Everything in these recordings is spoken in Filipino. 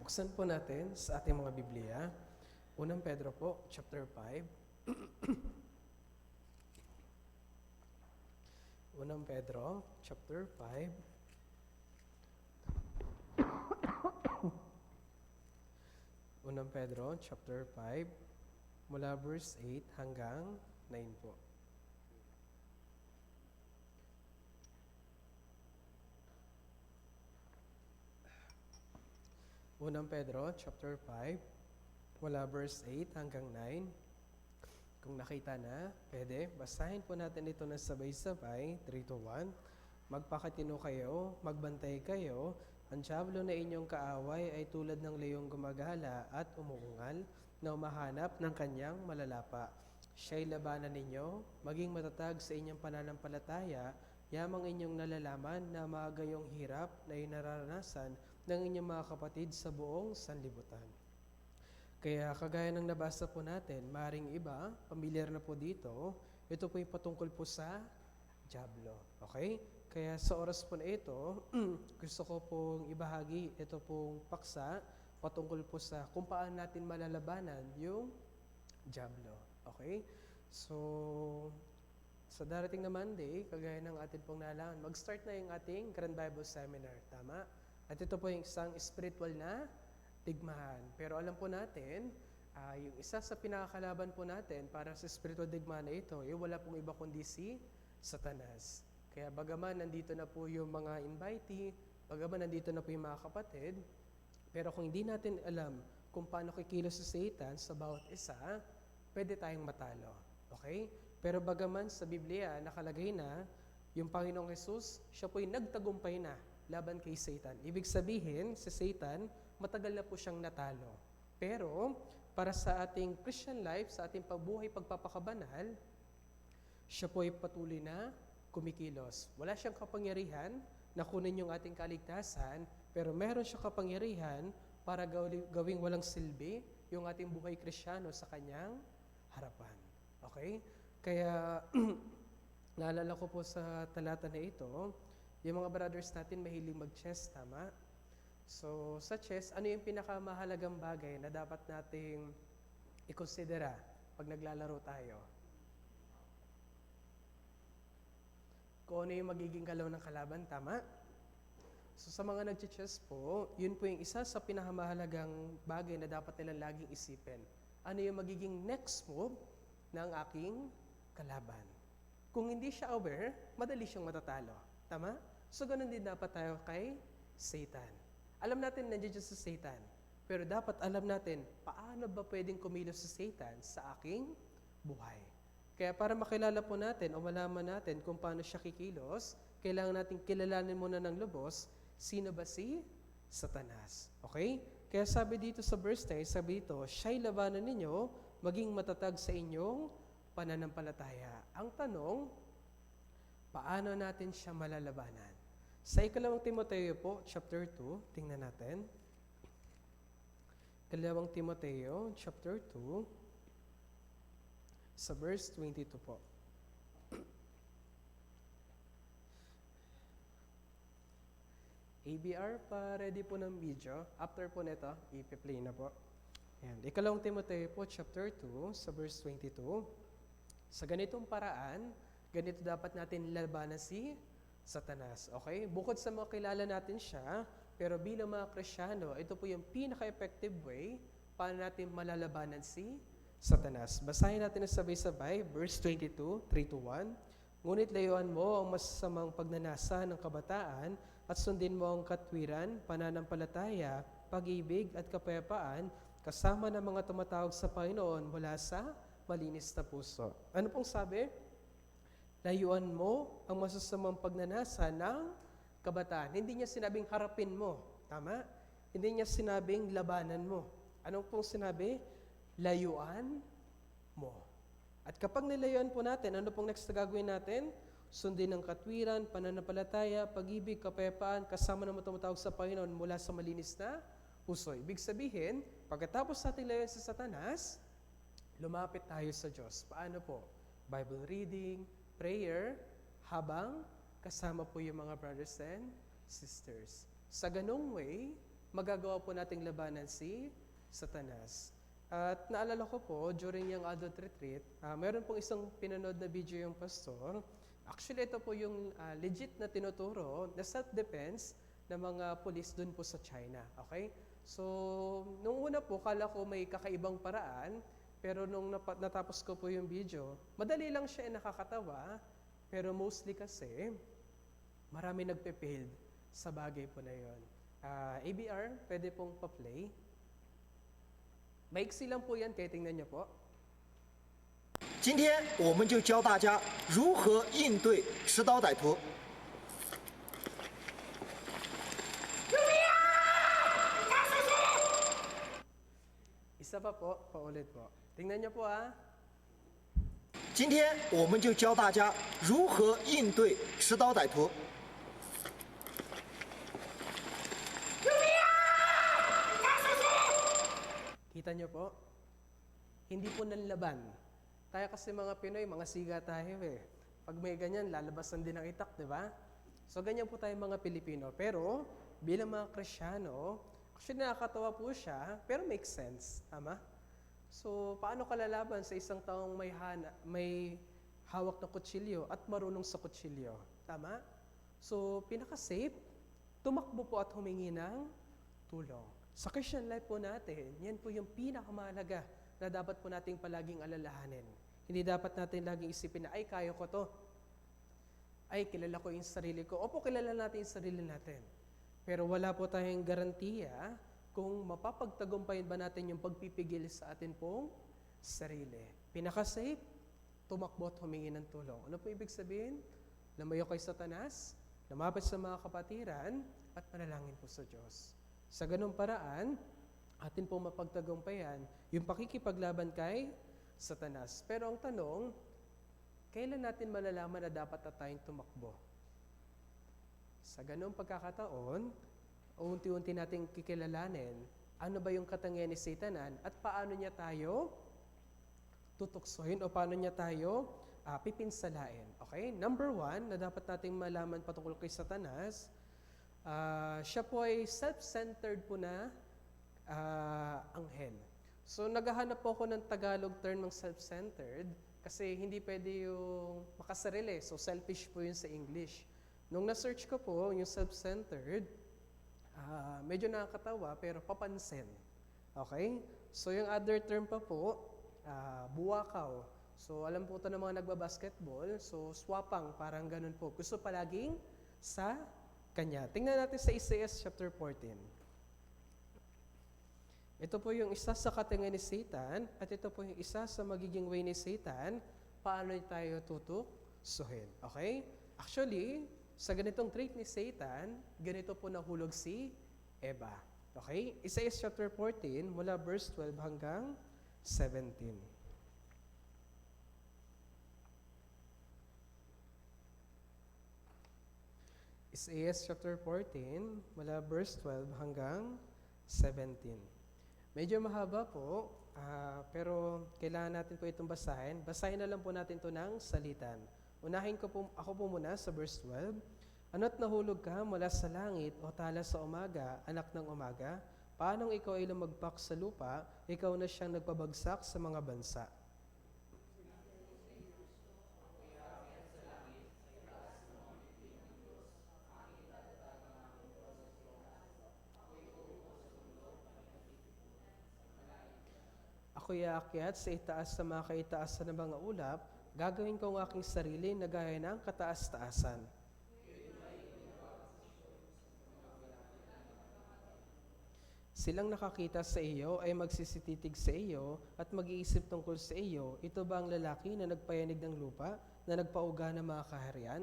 Buksan po natin sa ating mga Biblia. Unang Pedro po, chapter 5. Unang Pedro, chapter 5. Unang Pedro, chapter 5, mula verse 8 hanggang 9 po. Unang Pedro, chapter 5, mula verse 8 hanggang 9. Kung nakita na, pwede, basahin po natin ito na sabay-sabay, 3 to 1. Magpakatino kayo, magbantay kayo, ang dyablo na inyong kaaway ay tulad ng leong gumagala at umuungal na umahanap ng kanyang malalapa. Siya'y labanan ninyo, maging matatag sa inyong pananampalataya, yamang inyong nalalaman na maagayong hirap na inararanasan ng inyong mga kapatid sa buong sanlibutan. Kaya kagaya ng nabasa po natin, maring iba, pamilyar na po dito, ito po yung patungkol po sa dyablo. Okay? Kaya sa oras po na ito, gusto ko pong ibahagi ito pong paksa patungkol po sa kung paano natin malalabanan yung dyablo. Okay? So, sa darating na Monday, kagaya ng ating pong nalangan, mag-start na yung ating Grand Bible Seminar. Tama? At ito po yung isang spiritual na digmahan. Pero alam po natin, yung isa sa pinakakalaban po natin para sa spiritual digmahan na ito, wala pong iba kundi si Satanas. Kaya bagaman nandito na po yung mga invitee, bagaman nandito na po yung mga kapatid, pero kung hindi natin alam kung paano kikilos si Satan sa bawat isa, pwede tayong matalo. Okay? Pero bagaman sa Biblia, nakalagay na, yung Panginoong Jesus, siya po'y nagtagumpay na laban kay Satan. Ibig sabihin, si Satan, matagal na po siyang natalo. Pero, para sa ating Christian life, sa ating pagbuhay, pagpapakabanal, siya po'y patuloy na kumikilos. Wala siyang kapangyarihan na kunin yung ating kaligtasan, pero meron siyang kapangyarihan para gawing walang silbi yung ating buhay Kristiyano sa kanyang harapan. Okay? Kaya, naalala ko po sa talata na ito, yung mga brothers natin mahilig mag-chess, tama? So, sa chess, ano yung pinakamahalagang bagay na dapat nating ikonsidera pag naglalaro tayo? Kung ano yung magiging galaw ng kalaban, tama? So, sa mga nag-chess po, yun po yung isa sa pinakamahalagang bagay na dapat nilang laging isipin. Ano yung magiging next move ng aking kalaban? Kung hindi siya aware, madali siyang matatalo. Tama? So, ganun din dapat tayo kay Satan. Alam natin nandiyan sa Satan, pero dapat alam natin paano ba pwedeng kumilos si Satan sa aking buhay. Kaya para makilala po natin o malaman natin kung paano siya kikilos, kailangan natin kilalanin muna ng lubos, sino ba si Satanas. Okay? Kaya sabi dito sa verse 10, sabi dito, siya'y labanan ninyo, maging matatag sa inyong pananampalataya. Ang tanong, paano natin siya malalabanan? Sa ikalawang Timoteo po, chapter 2, tingnan natin. Ikalawang Timoteo, chapter 2, sa verse 22 po. ABR, pa-ready po ng video. After po nito, i-play na po. Ayan. Ikalawang Timoteo po, chapter 2, sa verse 22. Sa ganitong paraan, ganito dapat natin labanan si Satanas. Okay? Bukod sa makilala natin siya, pero bilang mga Kristiyano, ito po yung pinaka-effective way paano natin malalabanan si Satanas. Basahin natin na sabay-sabay, verse 22, 3-1. Ngunit layuan mo ang masasamang pagnanasa ng kabataan at sundin mo ang katwiran, pananampalataya, pag-ibig at kapayapaan kasama ng mga tumatawag sa Panginoon mula sa malinis na puso. Ano pong sabi? Layuan mo ang masasamang pagnanasa ng kabataan. Hindi niya sinabing harapin mo. Tama? Hindi niya sinabing labanan mo. Anong pong sinabi? Layuan mo. At kapag nilayuan po natin, ano pong next na gagawin natin? Sundin ang katwiran, pananampalataya, pag-ibig, kapayapaan, kasama ng tumatawag sa Panginoon mula sa malinis na puso. Ibig sabihin, pagkatapos natin layuan sa Satanas, lumapit tayo sa Diyos. Paano po? Bible reading, prayer, habang kasama po yung mga brothers and sisters. Sa ganung way, magagawa po nating labanan si Satanas. At naalala ko po, during yung adult retreat, meron pong isang pinanood na video yung pastor. Actually, ito po yung legit na tinuturo na self-defense ng mga pulis dun po sa China. Okay? So, nung una po, kala ko may kakaibang paraan, pero nung natapos ko po yung video, madali lang siya nakakatawa, pero mostly kasi, marami nagpe-failed sa bagay po na yun. ABR, pwede pong pa-play. Maiksi lang po yan, kaya tingnan niyo po. 今天我们就教大家如何应对持刀歹徒。 Isa pa po, paulit po. Tingnan niyo po ha. 今天我们就教大家如何应对持刀歹徒。 Kita niyo po? Hindi po nanlaban. Tayo kasi mga Pinoy, mga siga tayo eh. Pag may ganyan, lalabasan din ang itak, di ba? So ganyan po tayo mga Pilipino. Pero bilang mga Krisyano, actually nakakatawa po siya, pero makes sense. Tama? So paano ka lalaban sa isang taong may hawak na kutsilyo at marunong sa kutsilyo? Tama? So pinaka-safe, tumakbo po at humingi ng tulong. Sa Christian life po natin, yan po yung pinakamahalaga na dapat po nating palaging alalahanin. Hindi dapat natin laging isipin na, ay, kaya ko to. Ay, kilala ko yung sarili ko. Opo, kilala natin yung sarili natin. Pero wala po tayong garantiya kung mapapagtagumpayin ba natin yung pagpipigil sa atin pong sarili. Pinaka-safe, tumakbo at humingi ng tulong. Ano po ibig sabihin? Lumayo kay Satanas, lumapit sa mga kapatiran, at manalangin po sa Diyos. Sa ganung paraan, atin pong mapagtagumpayan yung pakikipaglaban kay Satanas. Pero ang tanong, kailan natin malalaman na dapat na tayong tumakbo? Sa ganung pagkakataon, unti-unti nating kikilalanin ano ba yung katangian ni Satanan at paano niya tayo tutuksohin o paano niya tayo pipinsalain. Okay? Number 1 na dapat nating malaman patungkol kay Satanas, siya po ay self-centered po na anghel. So, naghahanap po ako ng Tagalog term ng self-centered kasi hindi pwede yung makasarili. So, selfish po yun sa English. Nung na-search ko po yung self-centered, medyo nakakatawa pero papansin. Okay? So, yung other term pa po, buwakaw. So, alam po ito ng mga nagbabasketball. So, swapang, parang ganun po. Gusto palaging sa kanya. Tingnan natin sa Isaiah chapter 14. Ito po yung isa sa katangian ni Satan at ito po yung isa sa magiging way ni Satan paano tayo tutuksohin. Okay? Actually, sa ganitong trait ni Satan, ganito po nahulog si Eva. Okay? Isaiah chapter 14 mula verse 12 hanggang 17. Isaiah chapter 14, mula verse 12 hanggang 17. Medyo mahaba po, pero kailangan natin po itong basahin. Basahin na lang po natin ito ng salitan. Unahin ko po, ako po muna sa verse 12. Ano't nahulog ka mula sa langit o tala sa umaga, anak ng umaga? Paanong ikaw ay lumagpak sa lupa, ikaw na siyang nagpabagsak sa mga bansa? Ako'y aakyat sa itaas sa mga kaitaasan ng mga ulap, gagawin ko ang aking sarili na gaya ng kataas-taasan. Silang nakakita sa iyo ay magsisititig sa iyo at mag-iisip tungkol sa iyo. Ito ba ang lalaki na nagpayanig ng lupa, na nagpauga ng mga kaharian?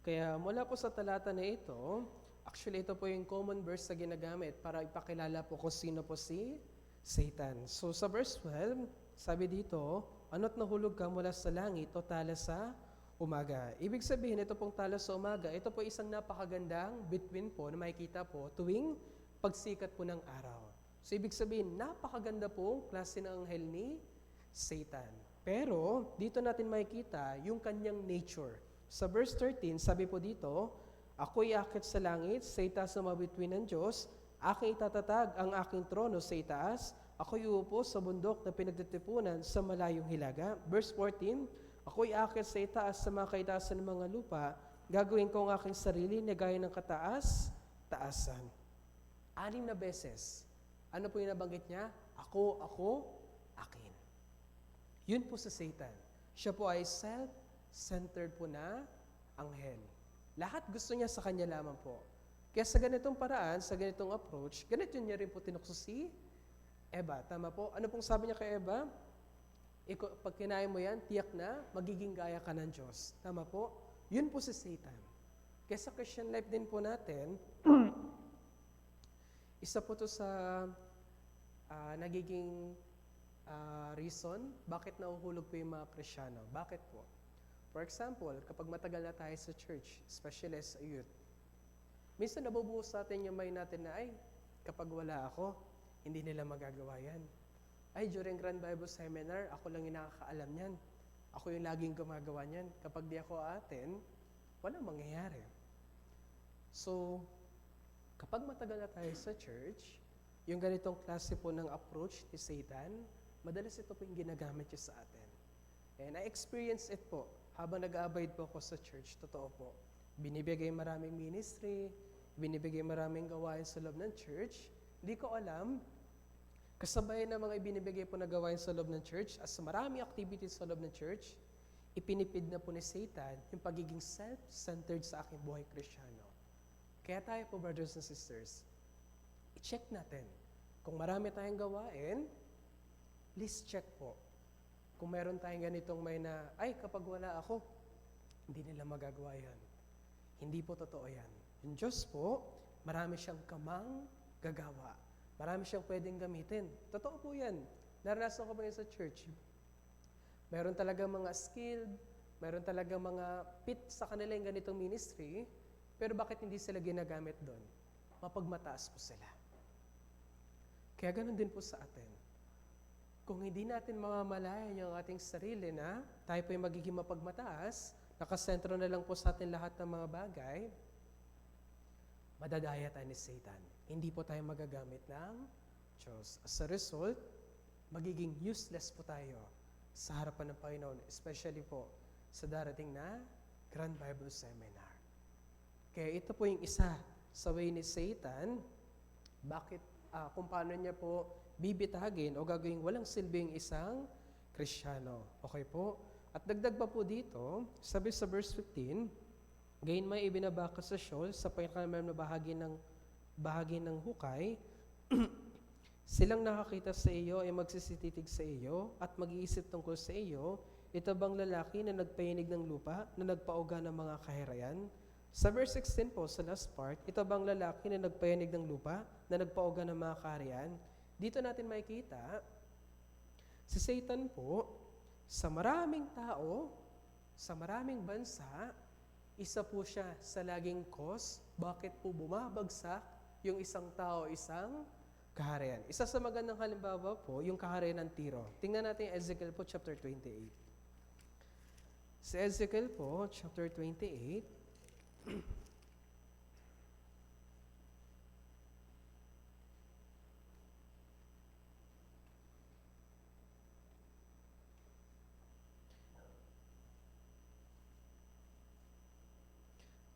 Kaya mula po sa talata na ito, actually ito po yung common verse na ginagamit para ipakilala po kung sino po si Satan. So sa verse 12, sabi dito, ano't nahulog ka mula sa langit o tala sa umaga. Ibig sabihin, ito pong tala sa umaga, ito po isang napakagandang bituin po na makikita po tuwing pagsikat po ng araw. So ibig sabihin, napakaganda pong klase ng anghel ni Satan. Pero, dito natin makikita yung kanyang nature. Sa verse 13, sabi po dito, ako'y akit sa langit, sa itaas na mabituin ng Diyos, aking itatatag ang aking trono sa itaas, ako'y uupo sa bundok na pinagtitipunan sa malayong hilaga. Verse 14, ako'y akit sa itaas sa mga kaitaasan ng mga lupa, gagawin ko ang aking sarili na gaya ng kataas-taasan. 6 na beses. Ano po yung nabanggit niya? Ako, akin. Yun po sa Satan. Siya po ay self-centered po na anghel. Lahat gusto niya sa kanya lamang po. Kaya sa ganitong paraan, sa ganitong approach, ganito niya rin po tinukso si Eva. Tama po? Ano pong sabi niya kay Eva? Pag kinain mo yan, tiyak na magiging gaya ka ng Diyos. Tama po? Yun po si Satan. Kaya sa Christian life din po natin, isa po to sa nagiging reason bakit nauhulog po yung mga Kristiyano. Bakit po? For example, kapag matagal na tayo sa church, especially as a youth, minsan nabubuhos natin yung mind natin na, ay, kapag wala ako, hindi nila magagawa yan. Ay, during Grand Bible Seminar, ako lang yung nakakaalam yan. Ako yung laging gumagawa niyan. Kapag di ako atin, walang mangyayari. So, kapag matagal na tayo sa church, yung ganitong klase po ng approach ni Satan, madalas ito po yung ginagamit niya sa atin. And I experienced it po. Habang nag-abide po ako sa church, totoo po. Binibigay maraming ministry, binibigay maraming gawain sa loob ng church. Hindi ko alam, kasabay na mga ibinibigay po na gawain sa loob ng church, as maraming activities sa loob ng church, ipinipid na po ni Satan yung pagiging self-centered sa aking buhay Kristiyano. Kaya tayo po, brothers and sisters, i-check natin. Kung marami tayong gawain, please check po. Kung meron tayong ganitong may na, ay, kapag wala ako, hindi nila magagawa yan. Hindi po totoo yan. Yung Diyos po, marami siyang kamang gagawa. Marami siyang pwedeng gamitin. Totoo po yan. Naranasan ko pa yun sa church. Meron talaga mga skilled, meron talaga mga fit sa kanila yung ganitong ministry, pero bakit hindi sila ginagamit doon? Mapagmataas po sila. Kaya ganun din po sa atin. Kung hindi natin mamamalayan yung ating sarili na tayo po yung magiging mapagmataas, nakasentro na lang po sa atin lahat ng mga bagay, madadaya tayo ni Satan. Hindi po tayo magagamit ng Diyos. As a result, magiging useless po tayo sa harapan ng Panginoon, especially po sa darating na Grand Bible Seminar. Kaya ito po yung isa sa way ni Satan, kung paano niya po bibitagin o gagawing walang silbing isang Kristiyano. Okay po? At dagdag pa po dito, sabi sa verse 15, gayon may ibinabaka sa Sheol sa pinakamayam na bahagi ng hukay, silang nakakita sa iyo ay magsisititig sa iyo at mag-iisip tungkol sa iyo, ito bang lalaki na nagpayinig ng lupa, na nagpauga ng mga kahirayan? Sa verse 16 po, sa last part, ito bang lalaki na nagpayinig ng lupa, na nagpauga ng mga kahirayan? Dito natin makikita, si Satan po, sa maraming tao, sa maraming bansa, isa po siya sa laging cause, bakit po bumabagsak yung isang tao, isang kaharian. Isa sa magandang halimbawa po, yung kaharian ng Tiro. Tingnan natin Ezekiel po, chapter 28. Sa Ezekiel po, chapter 28,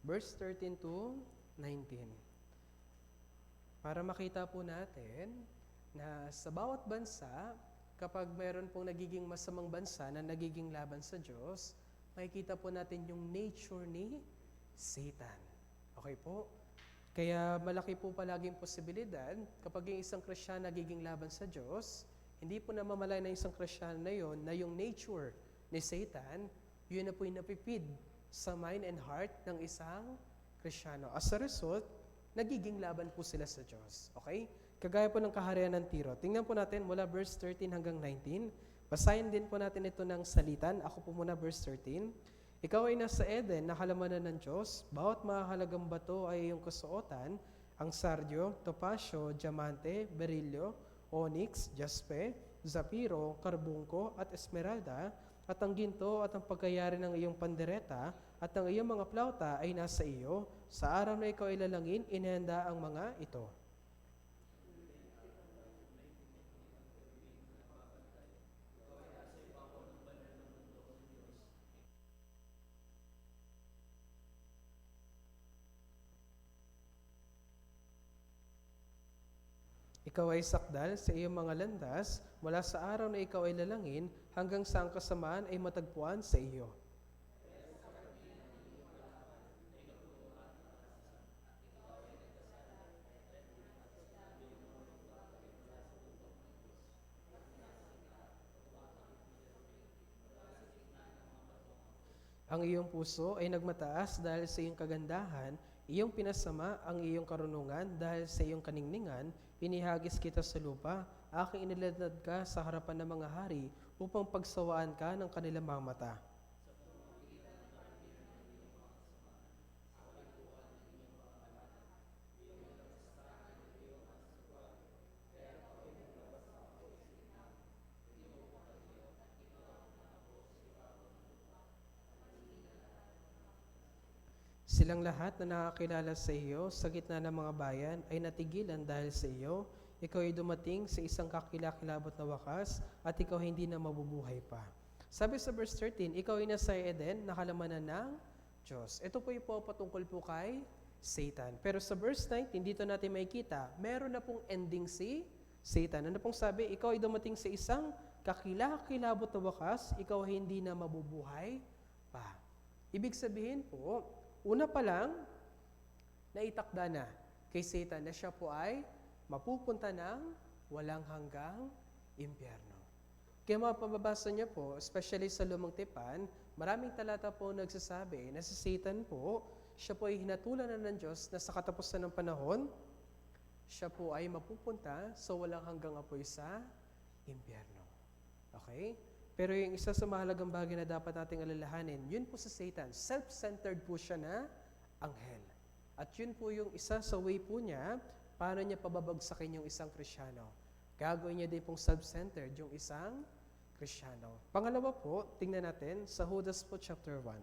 verse 13 to 19. Para makita po natin na sa bawat bansa, kapag mayroon pong nagiging masamang bansa na nagiging laban sa Diyos, makikita po natin yung nature ni Satan. Okay po? Kaya malaki po palaging posibilidad kapag yung isang Kristiyano nagiging laban sa Diyos, hindi po namamalay na isang Kristiyano na yon na yung nature ni Satan, yun na po yung napipid sa mind and heart ng isang Kristiyano. As a result, nagiging laban po sila sa Diyos. Okay? Kagaya po ng kaharian ng Tiro. Tingnan po natin mula verse 13 hanggang 19. Basahin din po natin ito ng salitan. Ako po muna verse 13. Ikaw ay nasa Eden, nakalamanan ng Diyos. Bawat mahalagang bato ay iyong kasuotan, ang sardio, topasyo, diamante, berilyo, onyx, jaspe, zapiro, karbungko, at esmeralda, at ang ginto at ang pagkayari ng iyong pandereta at ang iyong mga plauta ay nasa iyo. Sa araw na ikaw ay lalangin, inihanda ang mga ito. Ikaw ay sakdal sa iyong mga landas mula sa araw na ikaw ay lalangin hanggang sa ang kasamaan ay matagpuan sa iyo. Ang iyong puso ay nagmataas dahil sa iyong kagandahan, iyong pinasama ang iyong karunungan dahil sa iyong kaningningan, inihagis kita sa lupa, aking inilatad ka sa harapan ng mga hari upang pagsawaan ka ng kanilang mga mata. Silang lahat na nakakilala sa iyo sa gitna ng mga bayan ay natigilan dahil sa iyo. Ikaw ay dumating sa isang kakilakilabot na wakas at ikaw hindi na mabubuhay pa. Sabi sa verse 13, ikaw ay nasa Eden, nakalamanan ng Diyos. Ito po yung patungkol po kay Satan. Pero sa verse 19, dito natin makikita, meron na pong ending si Satan. Ano pong sabi? Ikaw ay dumating sa isang kakilakilabot na wakas, ikaw ay hindi na mabubuhay pa. Ibig sabihin po, una pa lang, naitakda na kay Satan na siya po ay mapupunta ng walang hanggang impyerno. Kaya mapababasa niyo po, especially sa Lumang Tipan, maraming talata po nagsasabi na si Satan po, siya po ay hinatulan na ng Diyos na sa katapusan ng panahon, siya po ay mapupunta sa walang hanggang apoy sa impyerno. Okay? Pero yung isa sa mahalagang bagay na dapat nating alalahanin, yun po sa Satan. Self-centered po siya na anghel. At yun po yung isa sa way po niya, paano niya pababagsakin yung isang Kristiyano. Gagawin niya din pong self-centered yung isang Kristiyano. Pangalawa po, tingnan natin sa Judas po chapter 1.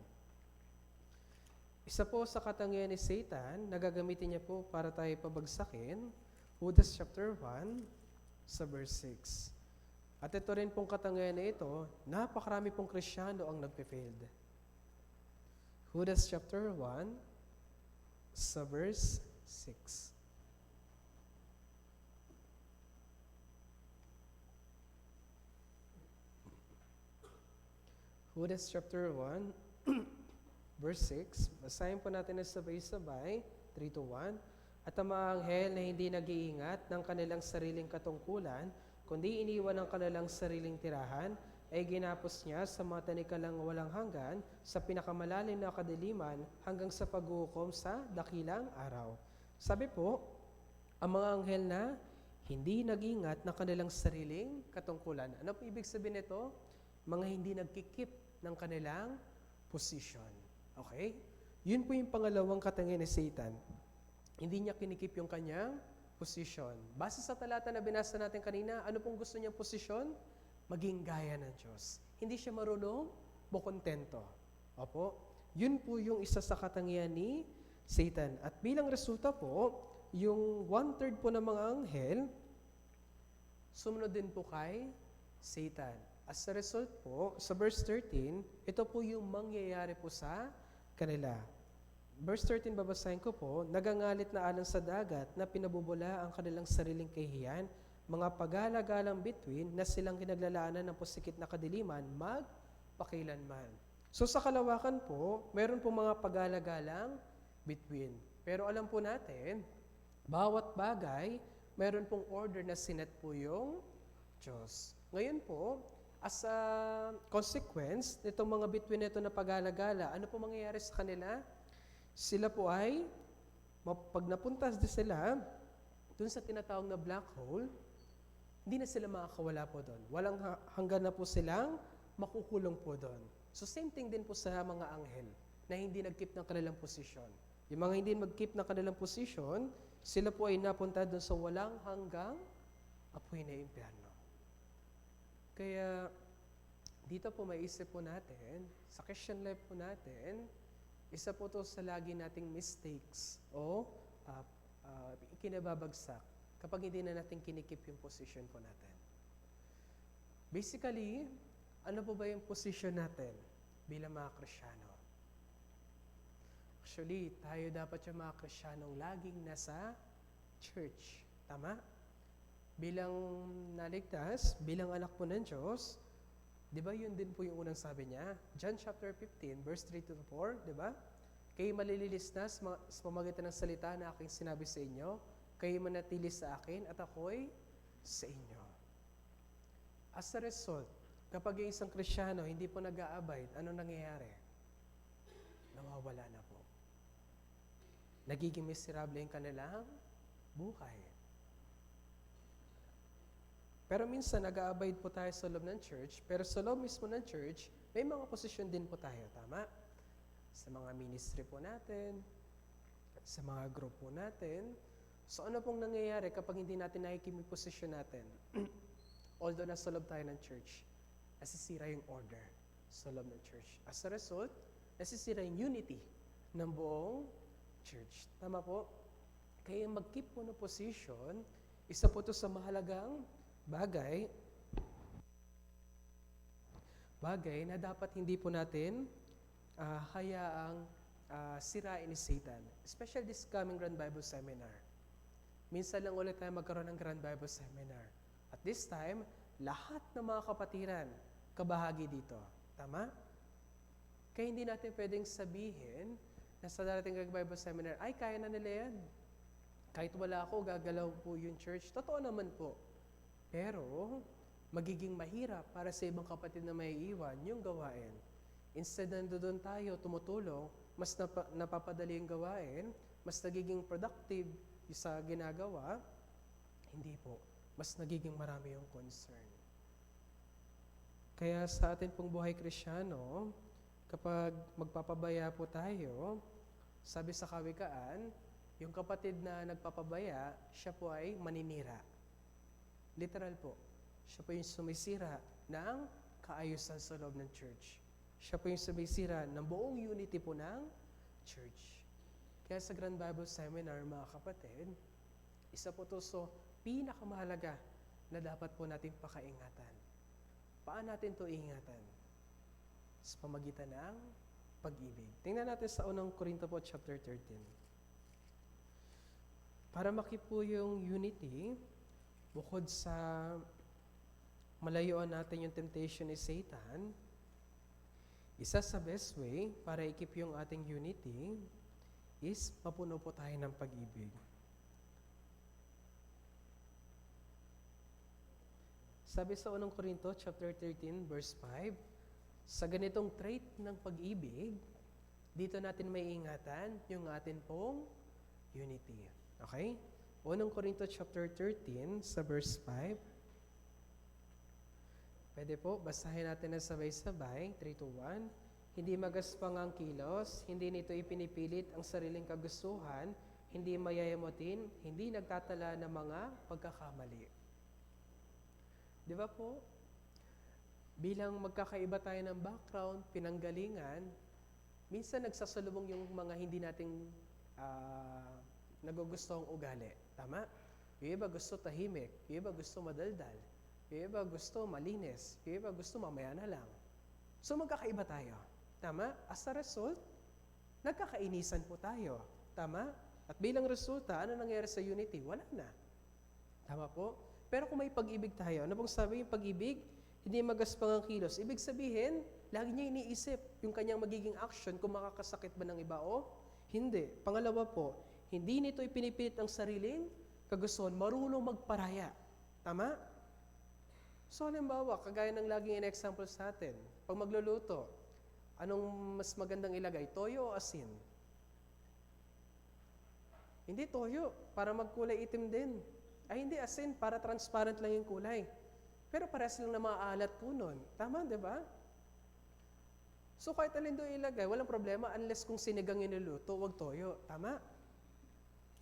Isa po sa katangian ni Satan, nagagamitin niya po para tayo pabagsakin, Judas chapter 1 sa verse 6. At ito rin pong katangian na ito, napakarami pong Kristiyano ang nagpe-failed. Judas chapter 1 sa verse 6. Judas chapter 1 verse 6. Basahin po natin na sabay-sabay, 3-1. At ang mga anghel na hindi nag-iingat ng kanilang sariling katungkulan, kundi iniwan ang kanilang sariling tirahan, ay ginapos niya sa mga tanikalang walang hanggan, sa pinakamalalim na kadiliman, hanggang sa paghuhukom sa dakilang araw. Sabi po, ang mga anghel na hindi nag-ingat ng kanilang sariling katungkulan. Ano po ibig sabihin nito? Mga hindi nagkikip ng kanilang position. Okay? Yun po yung pangalawang katangian ni Satan. Hindi niya kinikip yung kanyang posisyon. Base sa talata na binasa natin kanina, ano pong gusto niyang posisyon? Maging gaya ng Diyos. Hindi siya marunong makontento. Opo, yun po yung isa sa katangian ni Satan. At bilang resulta po, yung 1/3 po ng mga anghel, sumunod din po kay Satan. As a result po, sa verse 13, ito po yung mangyayari po sa kanila. Verse 13, babasahin ko po, nagangalit na alon sa dagat na pinabubula ang kanilang sariling kahihiyan, mga pagala-galang bituin na silang kinaglalaanan ng pusikit na kadiliman, magpakilanman. So sa kalawakan po, meron po mga pagala-galang bituin. Pero alam po natin, bawat bagay, meron pong order na sinet po yung Diyos. Ngayon po, as a consequence, nitong mga bituin na ito na pagala-gala, ano po mangyayari sa kanila? Sila po ay, pag napuntas din sila, dun sa tinatawag na black hole, hindi na sila makakawala po doon. Walang hanggan na po silang makukulong po doon. So same thing din po sa mga anghel na hindi nag-keep ng kanilang posisyon. Yung mga hindi mag-keep ng kanilang posisyon, sila po ay napunta doon sa walang hanggang apoy na impyerno. Kaya, dito po maisip po natin, sa Christian life po natin, isa po to sa lagi nating mistakes o ikinababagsak kapag hindi na natin kinikip yung position po natin. Basically, ano po ba yung position natin bilang mga Kristiyano? Actually, tayo dapat yung mga Kristiyanong laging nasa church. Tama? Bilang naligtas, bilang anak po ng Diyos, di ba yun din po yung unang sabi niya? John chapter 15, verse 3 to 4, di ba? Kayo malililis na sa pamamagitan ng salita na aking sinabi sa inyo, kayo manatili sa akin at ako'y sa inyo. As a result, kapag yung isang Kristiyano hindi po nag-a-abide, ano nangyayari? Nawawala na po. Nagiging miserable yung kanilang buhay. Pero minsan, nag-a-abide po tayo sa loob ng church, pero sa loob mismo ng church, may mga posisyon din po tayo, tama? Sa mga ministry po natin, sa mga group po natin. So ano pong nangyayari kapag hindi natin nakikip yung posisyon natin? Although nasa loob tayo ng church, nasisira yung order sa loob ng church. As a result, nasisira yung unity ng buong church. Tama po? Kaya mag-keep po ng position, isa po ito sa mahalagang bagay na dapat hindi po natin hayaang sirain ni Satan. Especially this coming Grand Bible Seminar. Minsan lang ulit tayo magkaroon ng Grand Bible Seminar. At this time, lahat ng mga kapatiran kabahagi dito. Tama? Kaya hindi natin pwedeng sabihin na sa darating Grand Bible Seminar, ay, kaya na nila yan. Kahit wala ako, gagalaw po yung church. Totoo naman po. Pero, magiging mahirap para sa ibang kapatid na may iwan yung gawain. Instead na doon tayo tumutulong, mas napapadali yung gawain, mas nagiging productive sa ginagawa, hindi po. Mas nagiging marami yung concern. Kaya sa atin pong buhay Kristiyano, kapag magpapabaya po tayo, sabi sa kawikaan, yung kapatid na nagpapabaya, siya po ay maninira. Literal po. Siya po yung sumisira ng kaayusan sa loob ng church. Siya po yung sumisira ng buong unity po ng church. Kaya sa Grand Bible Seminar, mga kapatid, isa po ito so pinakamahalaga na dapat po natin pakaingatan. Paano natin ito ingatan? Sa pamagitan ng pag-ibig. Tingnan natin sa unang Korinto po, chapter 13. Para makip po yung unity, bukod sa malayuan natin yung temptation ni Satan, isa sa best way para ikip yung ating unity is mapuno po tayo ng pag-ibig. Sabi sa unang Korinto, chapter 13, verse 5, sa ganitong trait ng pag-ibig, dito natin may ingatan yung atin pong unity. Okay? Unang Korinto, chapter 13, sa verse 5. Pwede po, basahin natin na sabay-sabay, 3 to 1. Hindi magaspang ang kilos, hindi nito ipinipilit ang sariling kagustuhan, hindi mayayamotin, hindi nagtatala ng mga pagkakamali. Di ba po? Bilang magkakaiba tayo ng background, pinanggalingan, minsan nagsasalubong yung mga hindi nating nagugusto ang ugali. Tama? Yung iba gusto tahimik, yung iba gusto madaldal, yung iba gusto malinis, yung iba gusto mamaya na lang. So magkakaiba tayo. Tama? As a result, nagkakainisan po tayo. Tama? At bilang resulta, ano nangyari sa unity? Wala na. Tama po? Pero kung may pag-ibig tayo, ano bang sabi yung pag-ibig? Hindi magaspang ang kilos. Ibig sabihin, lagi niya iniisip yung kanyang magiging action kung makakasakit ba ng iba o hindi. Pangalawa po, hindi nito ipinipilit ang sariling kagustuhan, marunong magparaya. Tama? So, halimbawa, kagaya ng laging in-example sa atin, pag magluluto, anong mas magandang ilagay? Toyo o asin? Hindi toyo, para magkulay itim din. Ay hindi, asin, para transparent lang yung kulay. Pero parehas lang na maaalat po nun. Tama, di ba? So kahit alin doon ilagay, walang problema unless kung sinigang yung niluto, wag toyo. Tama?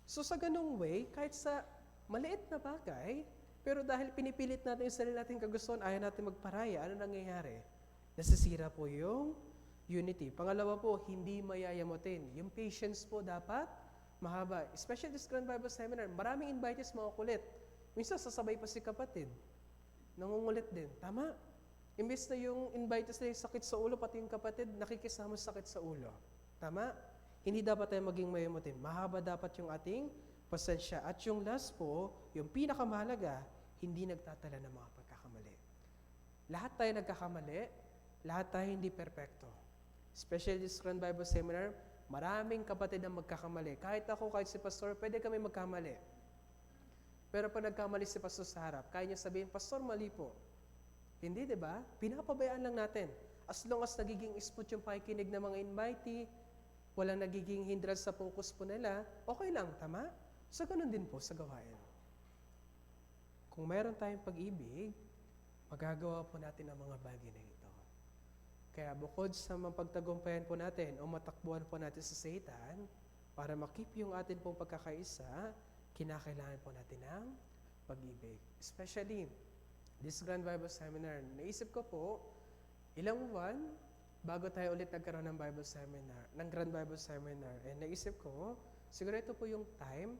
So sa ganung way, kahit sa maliit na bagay, pero dahil pinipilit natin yung sarili natin kagustuhan, ayaw natin magparaya, ano nangyayari? Nasisira po yung unity. Pangalawa po, hindi mayayamotin. Yung patience po dapat mahaba. Especially this Grand Bible Seminar, maraming invitees mga kulit. Minsan sasabay pa si kapatid. Nangungulit din. Tama? Imbes na yung invitees na yung sakit sa ulo, pati yung kapatid, nakikisama sa sakit sa ulo. Tama? Hindi dapat tayo maging mayamotin. Mahaba dapat yung ating pasensya. At yung last po, yung pinakamahalaga, hindi nagtatala ng mga pagkakamali. Lahat tayo nagkakamali, lahat tayo hindi perpekto. Especially this Grand Bible Seminar, maraming kapatid ang magkakamali. Kahit ako, kahit si Pastor, pwede kami magkamali. Pero pag nagkamali si Pastor sa harap, kaya niya sabihin, Pastor, mali po. Hindi, di ba? Pinapabayaan lang natin. As long as nagiging smooth yung pakikinig ng mga invitee, walang nagiging hindrance sa focus po nila, okay lang, tama? So, ganun din po sa gawain. Kung mayroon tayong pag-ibig, magagawa po natin ang mga bagay na ito. Kaya bukod sa mapagtagumpayan po natin o matakbuhan po natin sa Satan, para makip yung atin pong pagkakaisa, kinakailangan po natin ng pag-ibig. Especially, this Grand Bible Seminar, naisip ko po, ilang buwan bago tayo ulit nagkaroon ng Bible Seminar, ng Grand Bible Seminar, naisip ko, siguro ito po yung time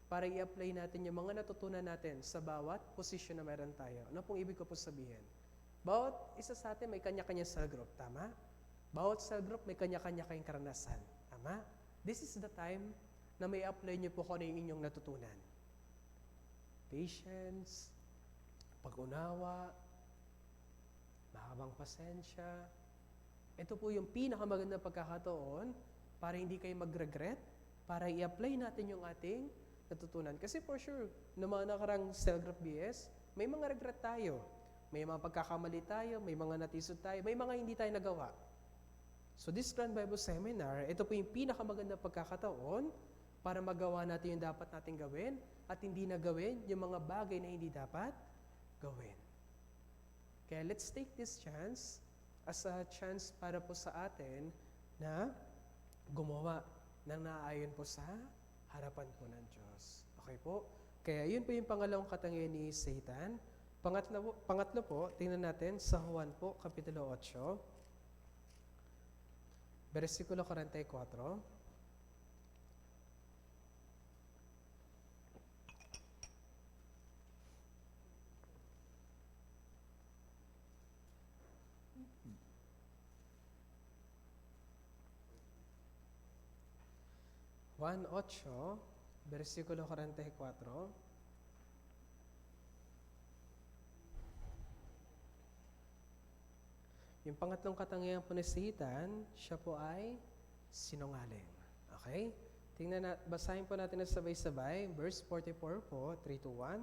para i-apply natin yung mga natutunan natin sa bawat posisyon na meron tayo. Ano pong ibig ko po sabihin? Bawat isa sa atin may kanya-kanya cell group, tama? Bawat cell group may kanya-kanya kayong karanasan, tama? This is the time na may apply nyo po kung ano yung inyong natutunan. Patience, pag-unawa, mahabang pasensya. Ito po yung pinakamagandang pagkakataon para hindi kayo mag-regret, para i-apply natin yung ating natutunan. Kasi for sure, na mga nakarang cell group BS, may mga regret tayo. May mga pagkakamali tayo, may mga natisod tayo, may mga hindi tayo nagawa. So this Grand Bible Seminar, ito po yung pinakamagandang pagkakataon para magawa natin yung dapat natin gawin at hindi na gawin yung mga bagay na hindi dapat gawin. Kaya let's take this chance as a chance para po sa atin na gumawa ng naayon po sa harapan po ng Diyos. Okay po? Kaya yun po yung pangalawang katangian ni Satan. Pangatlo po, tingnan natin sa Juan po, Kapitulo 8, versikulo 44. Juan 8, versikulo 44. Yung pangatlong katangian po ni Satan, siya po ay sinungaling. Okay? Basahin po natin na sabay-sabay. Verse 44 po, 3-1.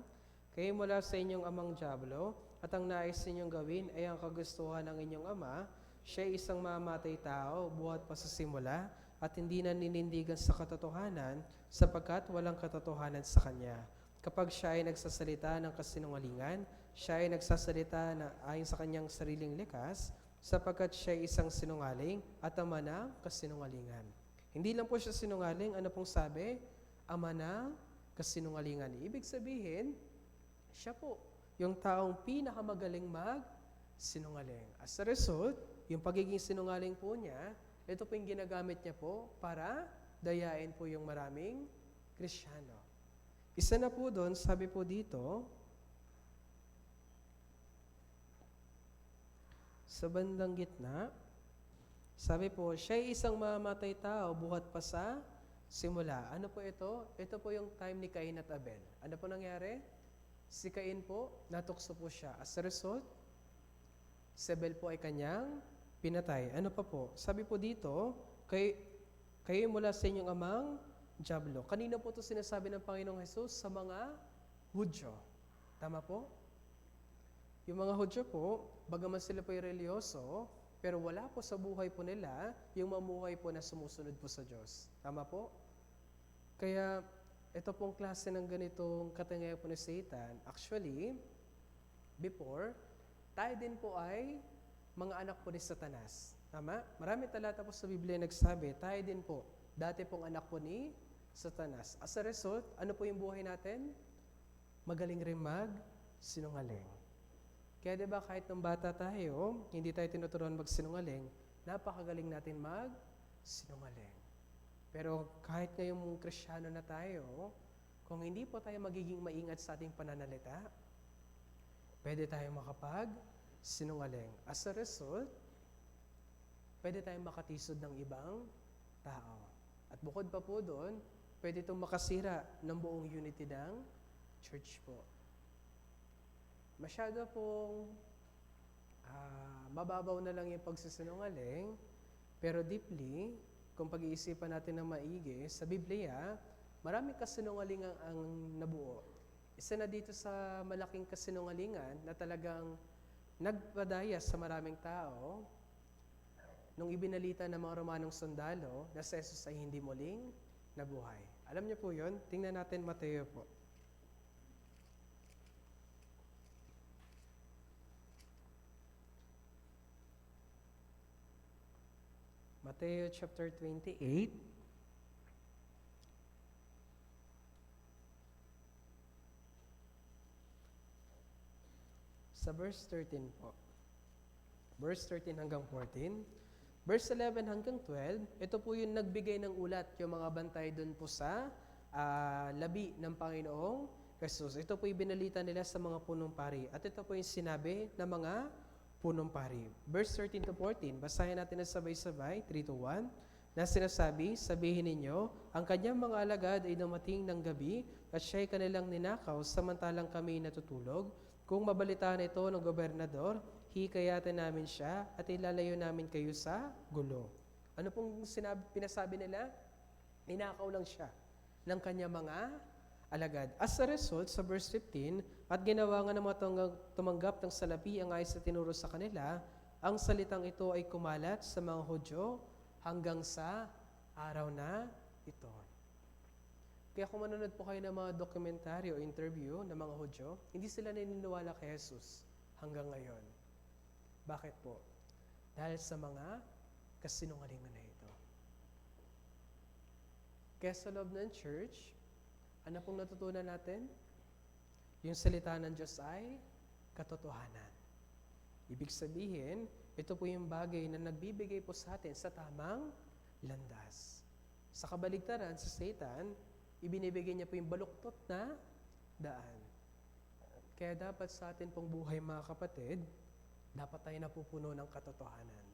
Kayo mula sa inyong amang Diablo, at ang nais ninyong gawin ay ang kagustuhan ng inyong ama. Siya ay isang mamatay tao, buhat pa sa simula, at hindi na ninindigan sa katotohanan, sapagkat walang katotohanan sa kanya. Kapag siya ay nagsasalita ng kasinungalingan, siya ay nagsasalita na ayon sa kanyang sariling likas, sapagkat siya ay isang sinungaling at ama ng kasinungalingan. Hindi lang po siya sinungaling, ano pong sabi? Ama ng kasinungalingan. Ibig sabihin, siya po yung taong pinakamagaling mag-sinungaling. As a result, yung pagiging sinungaling po niya, ito po yung ginagamit niya po para dayain po yung maraming Kristiyano. Isa na po doon, sabi po dito, sa bandang gitna, sabi po, siya ay isang mamamatay tao, buhat pa sa simula. Ano po ito? Ito po yung time ni Cain at Abel. Ano po nangyari? Si Cain po, natukso po siya. As a result, si Abel po ay kanyang pinatay. Ano pa po? Sabi po dito, kayo mula sa inyong amang Diablo. Kanino po ito sinasabi ng Panginoong Jesus? Sa mga Hudyo. Tama po? Yung mga Hudyo po, bagaman sila po ay religyoso, pero wala po sa buhay po nila yung mamuhay po na sumusunod po sa Diyos. Tama po? Kaya, ito pong klase ng ganitong katangian po ni Satan, actually, before, tayo din po ay mga anak po ni Satanas. Tama? Maraming talata po sa Biblia nagsabi, tayo din po, dati pong anak po ni Satanas. As a result, ano po yung buhay natin? Magaling rin mag-sinungaling. Kaya 'di ba kahit nung bata tayo, hindi tayo tinuturuan magsinungaling, napakagaling natin magsinungaling. Pero kahit ngayong Kristiyano na tayo, kung hindi po tayo magiging maingat sa ating pananalita, pwede tayong makapag-sinungaling. As a result, pwede tayong makatisod ng ibang tao. At bukod pa po doon, pwede itong makasira ng buong unity ng church po. Masyado pong mababaw na lang yung pagsisinungaling, pero deeply, kung pag-iisipan natin ng maigi, sa Biblia, maraming kasinungalingan ang nabuo. Isa na dito sa malaking kasinungalingan na talagang nagpadaya sa maraming tao nung ibinalita ng mga Romanong sundalo na si Jesus ay hindi muling nabuhay. Alam niyo po yun? Tingnan natin Mateo po. Mateo chapter 28. Sa verse 13 po. Verse 13 hanggang 14. Verse 11 hanggang 12, ito po yung nagbigay ng ulat, yung mga bantay doon po sa labi ng Panginoong Jesus. Ito po yung binalita nila sa mga punong pari. At ito po yung sinabi ng mga punong pari. Verse 13 to 14, basahin natin na sabay-sabay, 3 to 1, na sinasabi, sabihin ninyo, ang kanyang mga alagad ay dumating ng gabi at siya'y kanilang ninakaw samantalang kami natutulog. Kung mabalitaan ito ng gobernador, hikayatin namin siya at ilalayo namin kayo sa gulo. Ano pong pinasabi nila? Ninakaw lang siya ng kanyang mga alagad. As a result, sa verse 15, at ginawa nga ng mga tumanggap ng salapi ang ayos na tinuro sa kanila, ang salitang ito ay kumalat sa mga Hudyo hanggang sa araw na ito. Kaya kung manonood po kayo ng mga dokumentaryo o interview ng mga Hudyo, hindi sila naniniwala kay Jesus hanggang ngayon. Bakit po? Dahil sa mga kasinungalingan na ito. Kaya sa loob ng church, ano pong natutunan natin? Yung salita ng Diyos ay katotohanan. Ibig sabihin, ito po yung bagay na nagbibigay po sa atin sa tamang landas. Sa kabaligtaran, sa Satan, ibinibigay niya po yung baluktot na daan. Kaya dapat sa atin pong buhay mga kapatid, dapat tayo napupuno ng katotohanan.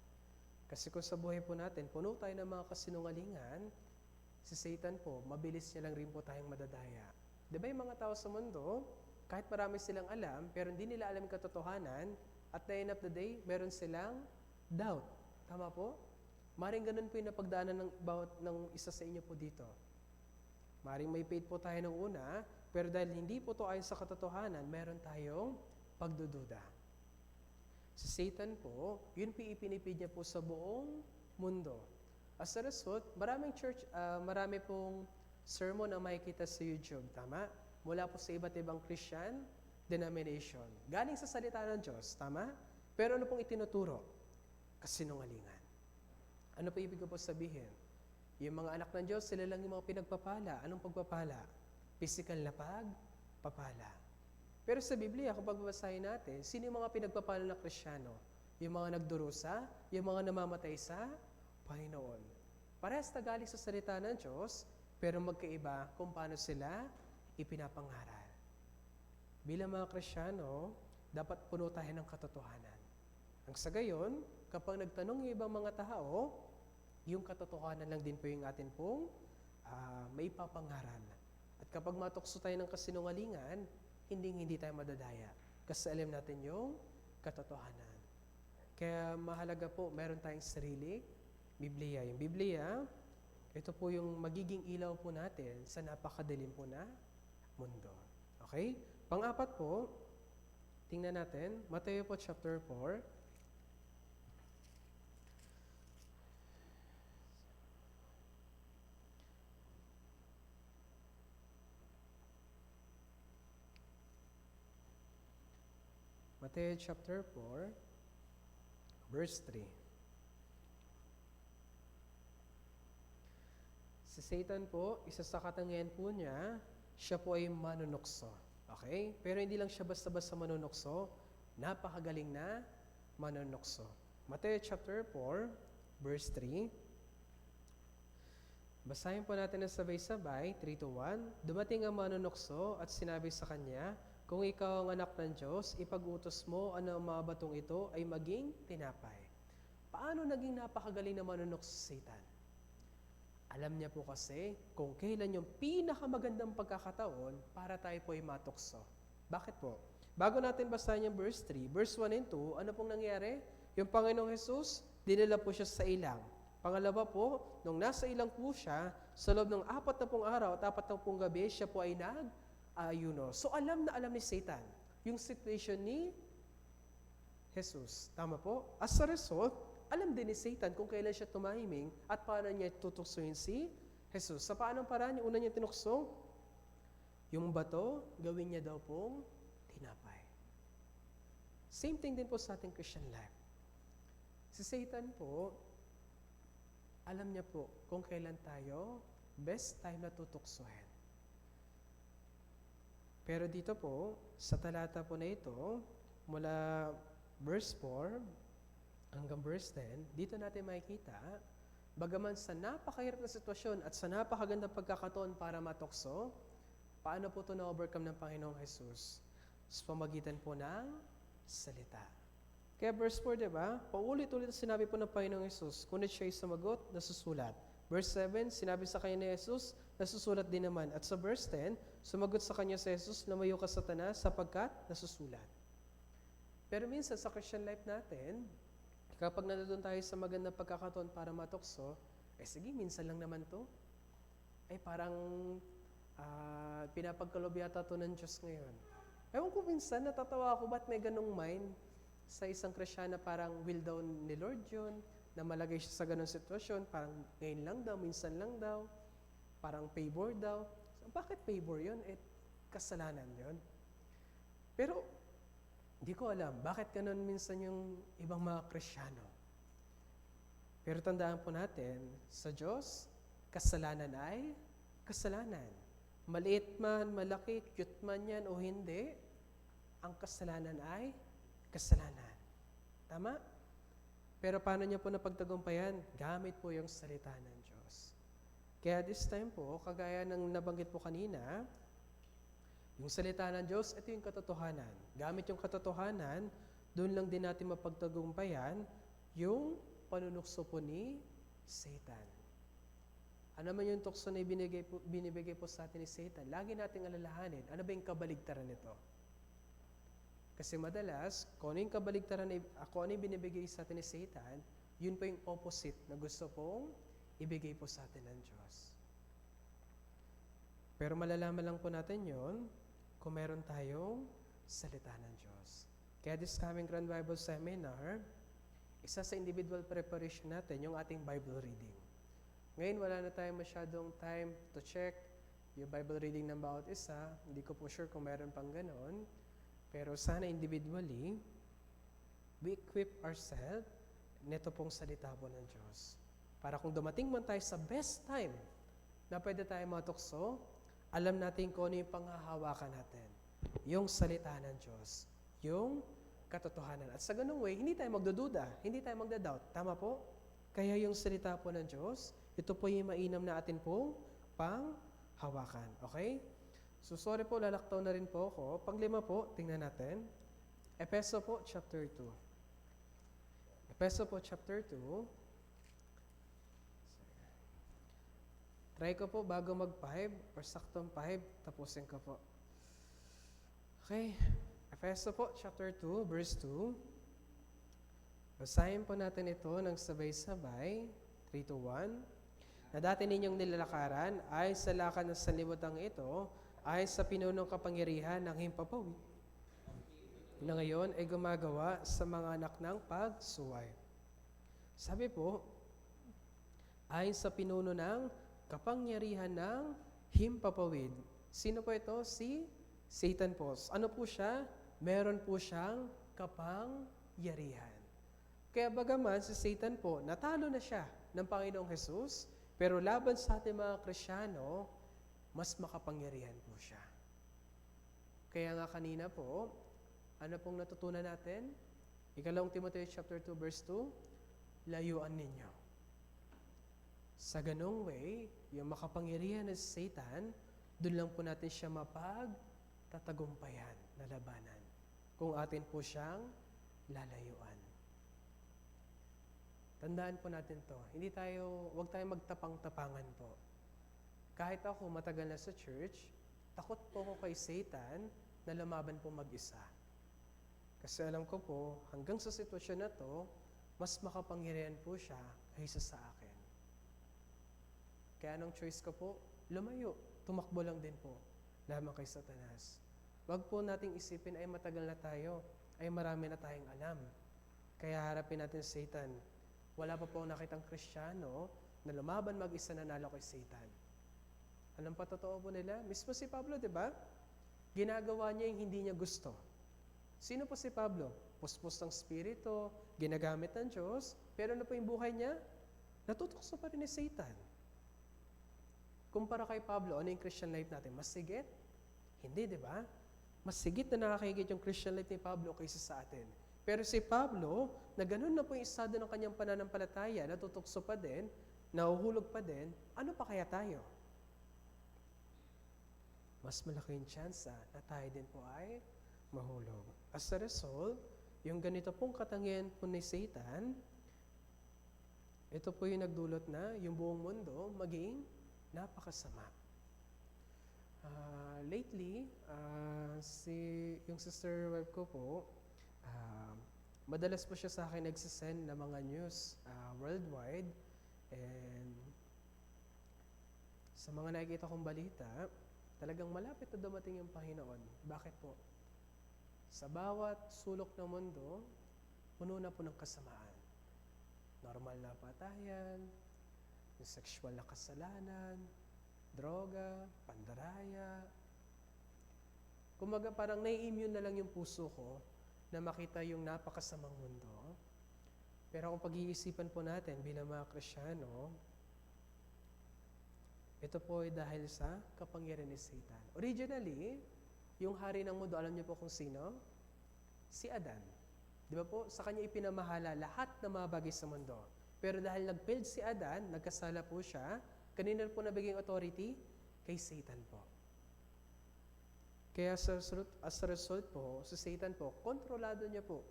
Kasi kung sa buhay po natin, puno tayo ng mga kasinungalingan, si Satan po, mabilis niya lang rin po tayong madadaya. Di ba yung mga tao sa mundo, kahit marami silang alam, pero hindi nila alam yung katotohanan, at the end of the day, meron silang doubt. Tama po? Maring ganun po yung napagdaanan ng isa sa inyo po dito. Maring may faith po tayo ng una, pero dahil hindi po to ayon sa katotohanan, meron tayong pagdududa. Si Satan po, yun po ipinipid niya po sa buong mundo. As a result, marami pong sermon ang makikita sa YouTube, tama? Mula po sa iba't ibang Christian denomination. Galing sa salita ng Diyos, tama? Pero ano pong itinuturo? Kasinungalingan. Ano po ibig ko po sabihin? Yung mga anak ng Diyos, sila lang yung mga pinagpapala. Anong pagpapala? Physical na pagpapala. Pero sa Biblia, kung pagbabasahin natin, sino yung mga pinagpapala na Kristiyano? Yung mga nagdurusa? Yung mga namamatay sa Panginoon. Parehas na galing sa salita ng Diyos, pero magkaiba kung paano sila ipinapangaral. Bilang mga Kristiyano, dapat puno tayo ng katotohanan. Ang sa gayon, kapag nagtanong yung ibang mga tao, yung katotohanan lang din po yung atin pong may papangaral. At kapag matukso tayo ng kasinungalingan, hindi tayo madadaya. Kasi alam natin yung katotohanan. Kaya mahalaga po, meron tayong sarili, Biblia. Yung Biblia, ito po yung magiging ilaw po natin sa napakadilim po na mundo. Okay? Pang-apat po, tingnan natin, Mateo po chapter 4. Mateo chapter 4, verse 3. Si Satan po, isa sa katangian po niya, siya po ay manunukso. Okay? Pero hindi lang siya basta-basta manunukso, napakagaling na manunukso. Mateo chapter 4, verse 3. Basahin po natin na sabay-sabay, 3-1. Dumating ang manunukso at sinabi sa kanya, kung ikaw ang anak ng Diyos, ipag-utos mo ang mga batong ito ay maging tinapay. Paano naging napakagaling na manunukso si Satan? Alam niya po kasi kung kailan yung pinakamagandang pagkakataon para tayo po ay matukso. Bakit po? Bago natin basahin yung verse 3, verse 1 and 2, ano pong nangyari? Yung Panginoong Jesus, dinala po siya sa ilang. Pangalawa po, nung nasa ilang po siya, sa loob ng 40 araw at 40 gabi, siya po ay nag-ayuno. So alam na alam ni Satan yung situation ni Jesus. Tama po? As a result, alam din ni Satan kung kailan siya tumahiming at paano niya tutuksoin si Jesus. Sa paanong paraan, yung una niya tinukso, yung bato, gawin niya daw pong tinapay. Same thing din po sa ating Christian life. Si Satan po, alam niya po kung kailan tayo best time na tutuksohin. Pero dito po, sa talata po na ito, mula verse 4 hanggang verse 10, dito natin makikita, bagaman sa napakahirap na sitwasyon at sa napakagandang pagkakataon para matukso, paano po ito na-overcome ng Panginoong Jesus? Sa pamagitan po ng salita. Kaya verse 4, diba? Paulit-ulit sinabi po ng Panginoong Jesus, kunit siya'y sumagot, nasusulat. Verse 7, sinabi sa kanya ni Jesus, nasusulat din naman. At sa verse 10, sumagot sa kanya si Jesus, lumayo ka Satanas sapagkat nasusulat. Pero minsan sa Christian life natin, kapag nandun tayo sa magandang pagkakataon para matukso, sige, minsan lang naman to. Parang pinapagkalob yata to ng Diyos ngayon. Ewan ko minsan, natatawa ako, ba't may ganong mind sa isang Kristyana parang will daw ni Lord yun, na malagay siya sa ganong sitwasyon, parang ngayon lang daw, minsan lang daw, parang favor daw. So, bakit favor yun? Kasalanan yun. Pero, hindi ko alam, bakit ganon minsan yung ibang mga Kristyano? Pero tandaan po natin, sa Diyos, kasalanan ay kasalanan. Maliit man, malaki, cute man yan o hindi, ang kasalanan ay kasalanan. Tama? Pero paano niya po napagtagumpayan? Gamit po yung salita ng Diyos. Kaya this time po, kagaya ng nabanggit po kanina, yung salita ng Diyos, ito yung katotohanan. Gamit yung katotohanan, doon lang din natin mapagtagumpayan yung panunukso po ni Satan. Ano man yung tukso na binibigay po sa atin ni Satan, lagi nating alalahanin, ano ba yung kabaligtaran nito? Kasi madalas, kung ano yung kabaligtaran, kung ano yung binibigay sa atin ni Satan, yun po yung opposite na gusto pong ibigay po sa atin ng Diyos. Pero malalaman lang po natin yun kung meron tayong salita ng Diyos. Kaya this coming Grand Bible Seminar, isa sa individual preparation natin, yung ating Bible reading. Ngayon, wala na tayong masyadong time to check yung Bible reading ng bawat isa. Hindi ko po sure kung meron pang ganon. Pero sana individually, we equip ourselves nito pong salita po ng Diyos. Para kung dumating man tayo sa best time na pwede tayo matukso, alam natin kung ano yung panghahawakan natin. Yung salita ng Diyos. Yung katotohanan. At sa ganung way, hindi tayo magdududa, hindi tayo magdadoubt. Tama po? Kaya yung salita po ng Diyos, ito po yung mainam na atin pong panghawakan. Okay? So sorry po, lalaktaw na rin po ako. Panglima po, tingnan natin. Efeso po, chapter 2. Efeso po, chapter 2. Try ko po bago mag-5 or saktong 5, tapusin ko po. Okay. Efeso po, chapter 2, verse 2. Basahin po natin ito ng sabay-sabay, 3-1. Na dati ninyong nilalakaran ay sa lakad ng sanlibutan ito, ay sa pinunong kapangyarihan ng himpapawid, na ngayon ay gumagawa sa mga anak ng pagsuway. Sabi po, ay sa pinuno ng kapangyarihan ng himpapawid. Sino po ito? Si Satan po. Ano po siya? Meron po siyang kapangyarihan. Kaya bagaman si Satan po, natalo na siya ng Panginoong Jesus, pero laban sa ating mga Kristyano, mas makapangyarihan po siya. Kaya nga kanina po, Ano pong natutunan natin? Ikalawang Timoteo chapter 2 verse 2, layuan ninyo. Sa ganung way, yung makapangyarihan ng Satan, doon lang po natin siya mapagtatagumpayan na labanan. Kung atin po siyang lalayuan. Tandaan po natin to. Huwag tayong magtapang-tapangan po. Kahit ako matagal na sa church, takot po ako kay Satan na lumaban po mag-isa. Kasi alam ko po, hanggang sa sitwasyon na to, mas makapangyarihan po siya kaysa sa akin. Kaya anong choice ko po? Lumayo. Tumakbo lang din po. Lamang kay Satanas. Huwag po nating isipin ay matagal na tayo, ay marami na tayong alam. Kaya harapin natin Satan. Wala pa po nakitang Kristiyano na lumaban mag-isa nanalo kay Satan. Alam pa totoo po nila? Mismo si Pablo, di ba? Ginagawa niya yung hindi niya gusto. Sino po si Pablo? Puspos ng Espiritu, ginagamit ng Diyos, pero ano po yung buhay niya? Natutokso pa rin ni Satan. Kumpara kay Pablo, ano yung Christian life natin? Mas sigit? Hindi, di ba? Mas sigit na nakakahigit yung Christian life ni Pablo kaysa sa atin. Pero si Pablo, na ganun na po yung estado ng kanyang pananampalataya, natutokso pa din, nahuhulog pa din, ano pa kaya tayo? Mas malaki yung tsansa na tayo din po ay mahulog. As a result, yung ganito pong katangian po ni Satan, ito po yung nagdulot na yung buong mundo maging napakasama. Lately, yung sister wife ko po, madalas po siya sa akin nagsisend ng mga news worldwide, and sa mga nakikita kong balita, talagang malapit na dumating yung Panginoon. Bakit po? Sa bawat sulok ng mundo, puno na po ng kasamaan. Normal na patayan, yung sexual na kasalanan, droga, pandaraya. Kumaga parang nai-immune na lang yung puso ko na makita yung napakasamang mundo. Pero kung pag-iisipan po natin bilang mga Kristiyano, ito po ay dahil sa kapangyarihan ni Satan. Originally, yung hari ng mundo, alam niyo po kung sino? Si Adan. Di ba po? Sa kanya ipinamahala lahat ng mga bagay sa mundo. Pero dahil nag-failed si Adan, nagkasala po siya, kanina po nabiging authority? Kay Satan po. Kaya as a result po, si Satan po, kontrolado niya po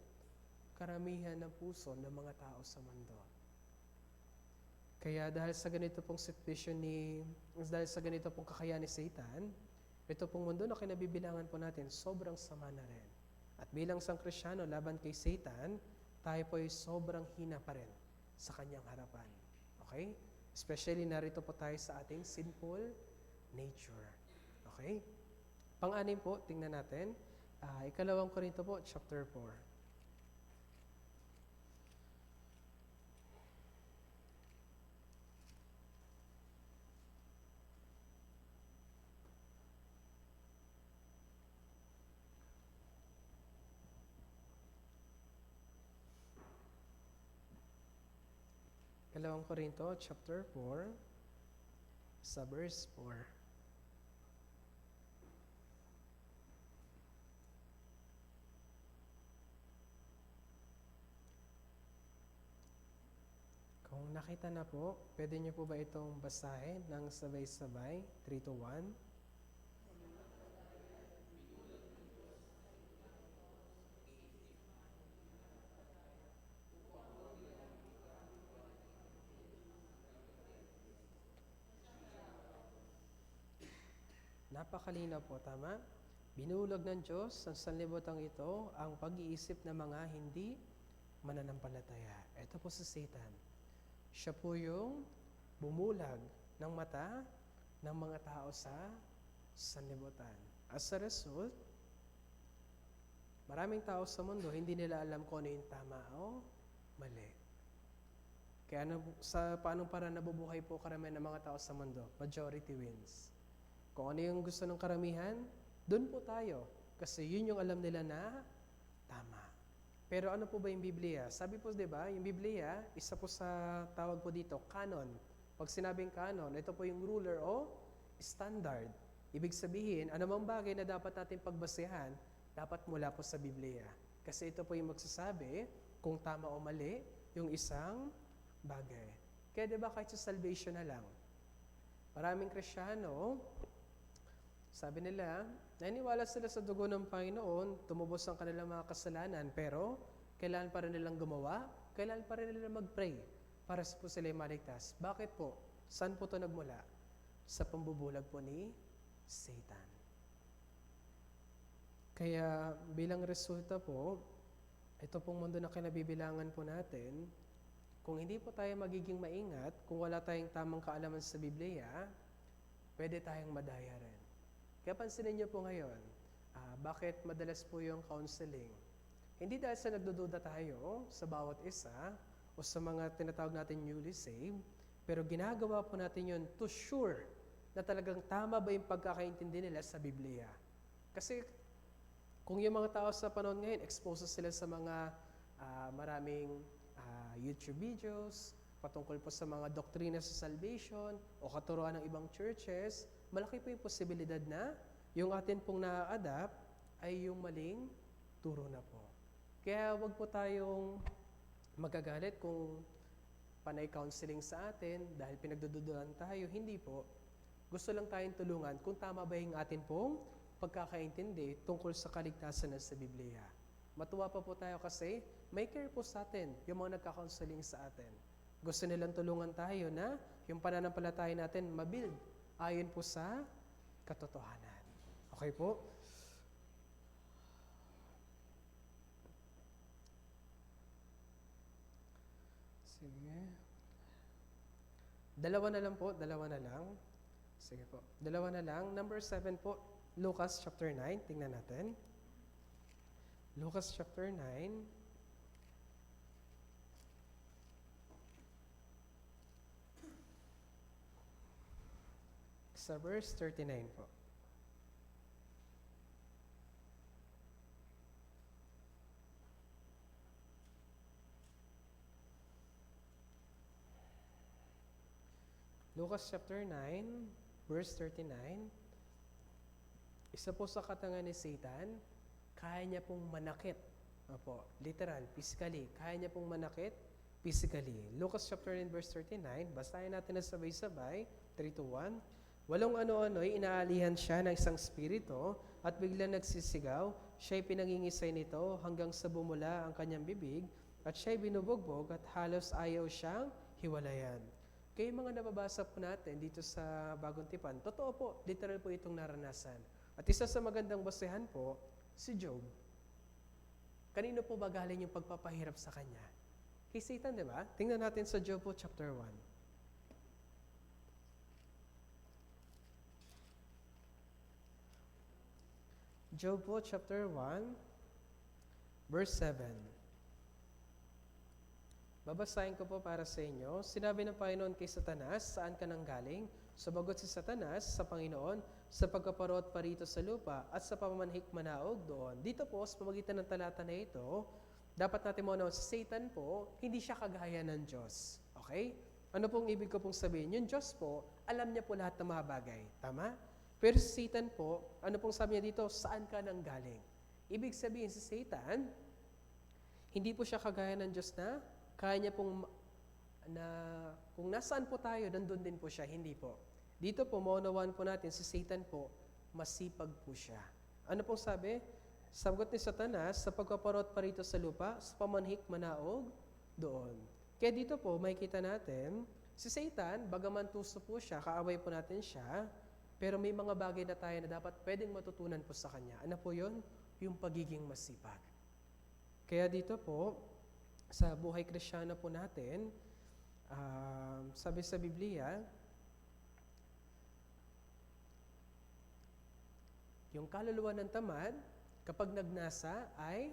karamihan ng puso ng mga tao sa mundo. Kaya dahil sa ganito pong dahil sa ganito pong kakayahan ni Satan, ito pong mundo na kinabibilangan po natin, sobrang sama na rin. At bilang isang Kristiyano laban kay Satan, tayo po ay sobrang hina pa rin sa kanyang harapan. Okay? Especially narito po tayo sa ating sinful nature. Okay? Pang-anim po, tingnan natin. Ikalawang Korinto po, chapter 4. Ikalawang Korinto, chapter 4, sa verse 4. Kung nakita na po, pwede niyo po ba itong basahin ng sabay-sabay, 3 to 1? Napakalinaw po, tama? Binulog ng Diyos ang sanlibutan ito ang pag-iisip ng mga hindi mananampalataya. Ito po si Satan. Siya po yung bumulag ng mata ng mga tao sa sanlibutan. As a result, maraming tao sa mundo, hindi nila alam kung ano yung tama o mali. Kaya sa paanong paraan nabubuhay po karamihan ng mga tao sa mundo? Majority wins. Kung ano yung gusto ng karamihan, doon po tayo. Kasi yun yung alam nila na tama. Pero ano po ba yung Biblia? Sabi po, di ba, yung Biblia, isa po sa tawag po dito, canon. Pag sinabing canon, ito po yung ruler o standard. Ibig sabihin, anumang bagay na dapat natin pagbasehan, Dapat mula po sa Biblia. Kasi ito po yung magsasabi kung tama o mali yung isang bagay. Kaya diba kahit sa salvation na lang, maraming Kristiyano, sabi nila, naniniwala sila sa dugo ng Panginoon, tumubos ang kanilang mga kasalanan, pero kailangan pa rin nilang gumawa, kailangan pa rin nilang mag-pray para po sila maligtas. Bakit po? Saan po ito nagmula? Sa pambubulag po ni Satan. Kaya bilang resulta po, ito pong mundo na kinabibilangan po natin, kung hindi po tayo magiging maingat, kung wala tayong tamang kaalaman sa Biblia, pwede tayong madaya rin. Kaya pansinin niyo po ngayon, bakit madalas po yung counseling? Hindi dahil sa nagdududa tayo sa bawat isa o sa mga tinatawag natin newly saved, pero ginagawa po natin yun to sure na talagang tama ba yung pagkakaintindi nila sa Biblia. Kasi kung yung mga tao sa panahon ngayon, exposed sila sa mga maraming YouTube videos, patungkol po sa mga doktrina sa salvation o katuruan ng ibang churches, malaki po yung posibilidad na yung atin pong na-adapt ay yung maling turo na po. Kaya wag po tayong magagalit kung panay counseling sa atin dahil pinagdududulan tayo. Hindi po. Gusto lang tayong tulungan kung tama ba yung atin pong pagkakaintindi tungkol sa kaligtasan na sa Biblia. Matuwa pa po tayo kasi may care po sa atin yung mga nagka-counseling sa atin. Gusto nilang tulungan tayo na yung pananampalataya natin mabuild ayon po sa katotohanan. Okay po? Sige. Dalawa na lang po, dalawa na lang. Sige po, dalawa na lang. Number 7 po, Lucas chapter 9. Tingnan natin. Lucas chapter 9. Sa verse 39 po. Lucas chapter 9, verse 39. Isa po sa katangan ni Satan, kaya niya pong manakit. Opo, literal, physically. Kaya niya pong manakit physically. Lucas chapter 9, verse 39. Basahin natin na sabay-sabay. 3 to 1. Walong ano-ano'y inaalihan siya ng isang spirito at biglang nagsisigaw. Siya'y pinangingisay nito hanggang sa bumula ang kanyang bibig at siya'y binubugbog at halos ayaw siyang hiwalayan. Kaya yung mga nababasa po natin dito sa Bagong Tipan, totoo po, literal po itong naranasan. At isa sa magandang basehan po, si Job. Kanino po ba galing yung pagpapahirap sa kanya? Kay Satan, di ba? Tingnan natin sa Job po, chapter 1. Job po, chapter 1, verse 7. Babasahin ko po para sa inyo. Sinabi ng Panginoon kay Satanas, saan ka nang galing? Sumagot si Satanas sa Panginoon, sa pagkaparot pa rito sa lupa at sa pamamanhik manaog doon. Dito po, sa pamagitan ng talata na ito, dapat natin mo si Satan po, hindi siya kagaya ng Diyos. Okay? Ano pong ibig ko pong sabihin? Yung Diyos po, alam niya po lahat ng mga bagay. Tama? Pero si Satan po, ano pong sabi niya dito? Saan ka nang galing? Ibig sabihin si Satan, hindi po siya kagaya ng Diyos na kaya niya pong kung nasaan po tayo, nandun din po siya. Hindi po. Dito po, maunawaan po natin, si Satan po, masipag po siya. Ano pong sabi? Sagot ni Satanas, sa pagkaparot pa rito sa lupa, sa pamanhik manaog doon. Kaya dito po, makikita natin, si Satan, bagaman tuso po siya, kaaway po natin siya, pero may mga bagay na tayo na dapat pwedeng matutunan po sa kanya. Ano po yun? Yung pagiging masipag. Kaya dito po, sa buhay Kristiyano po natin, sabi sa Biblia, yung kaluluwa ng tamad, kapag nagnasa ay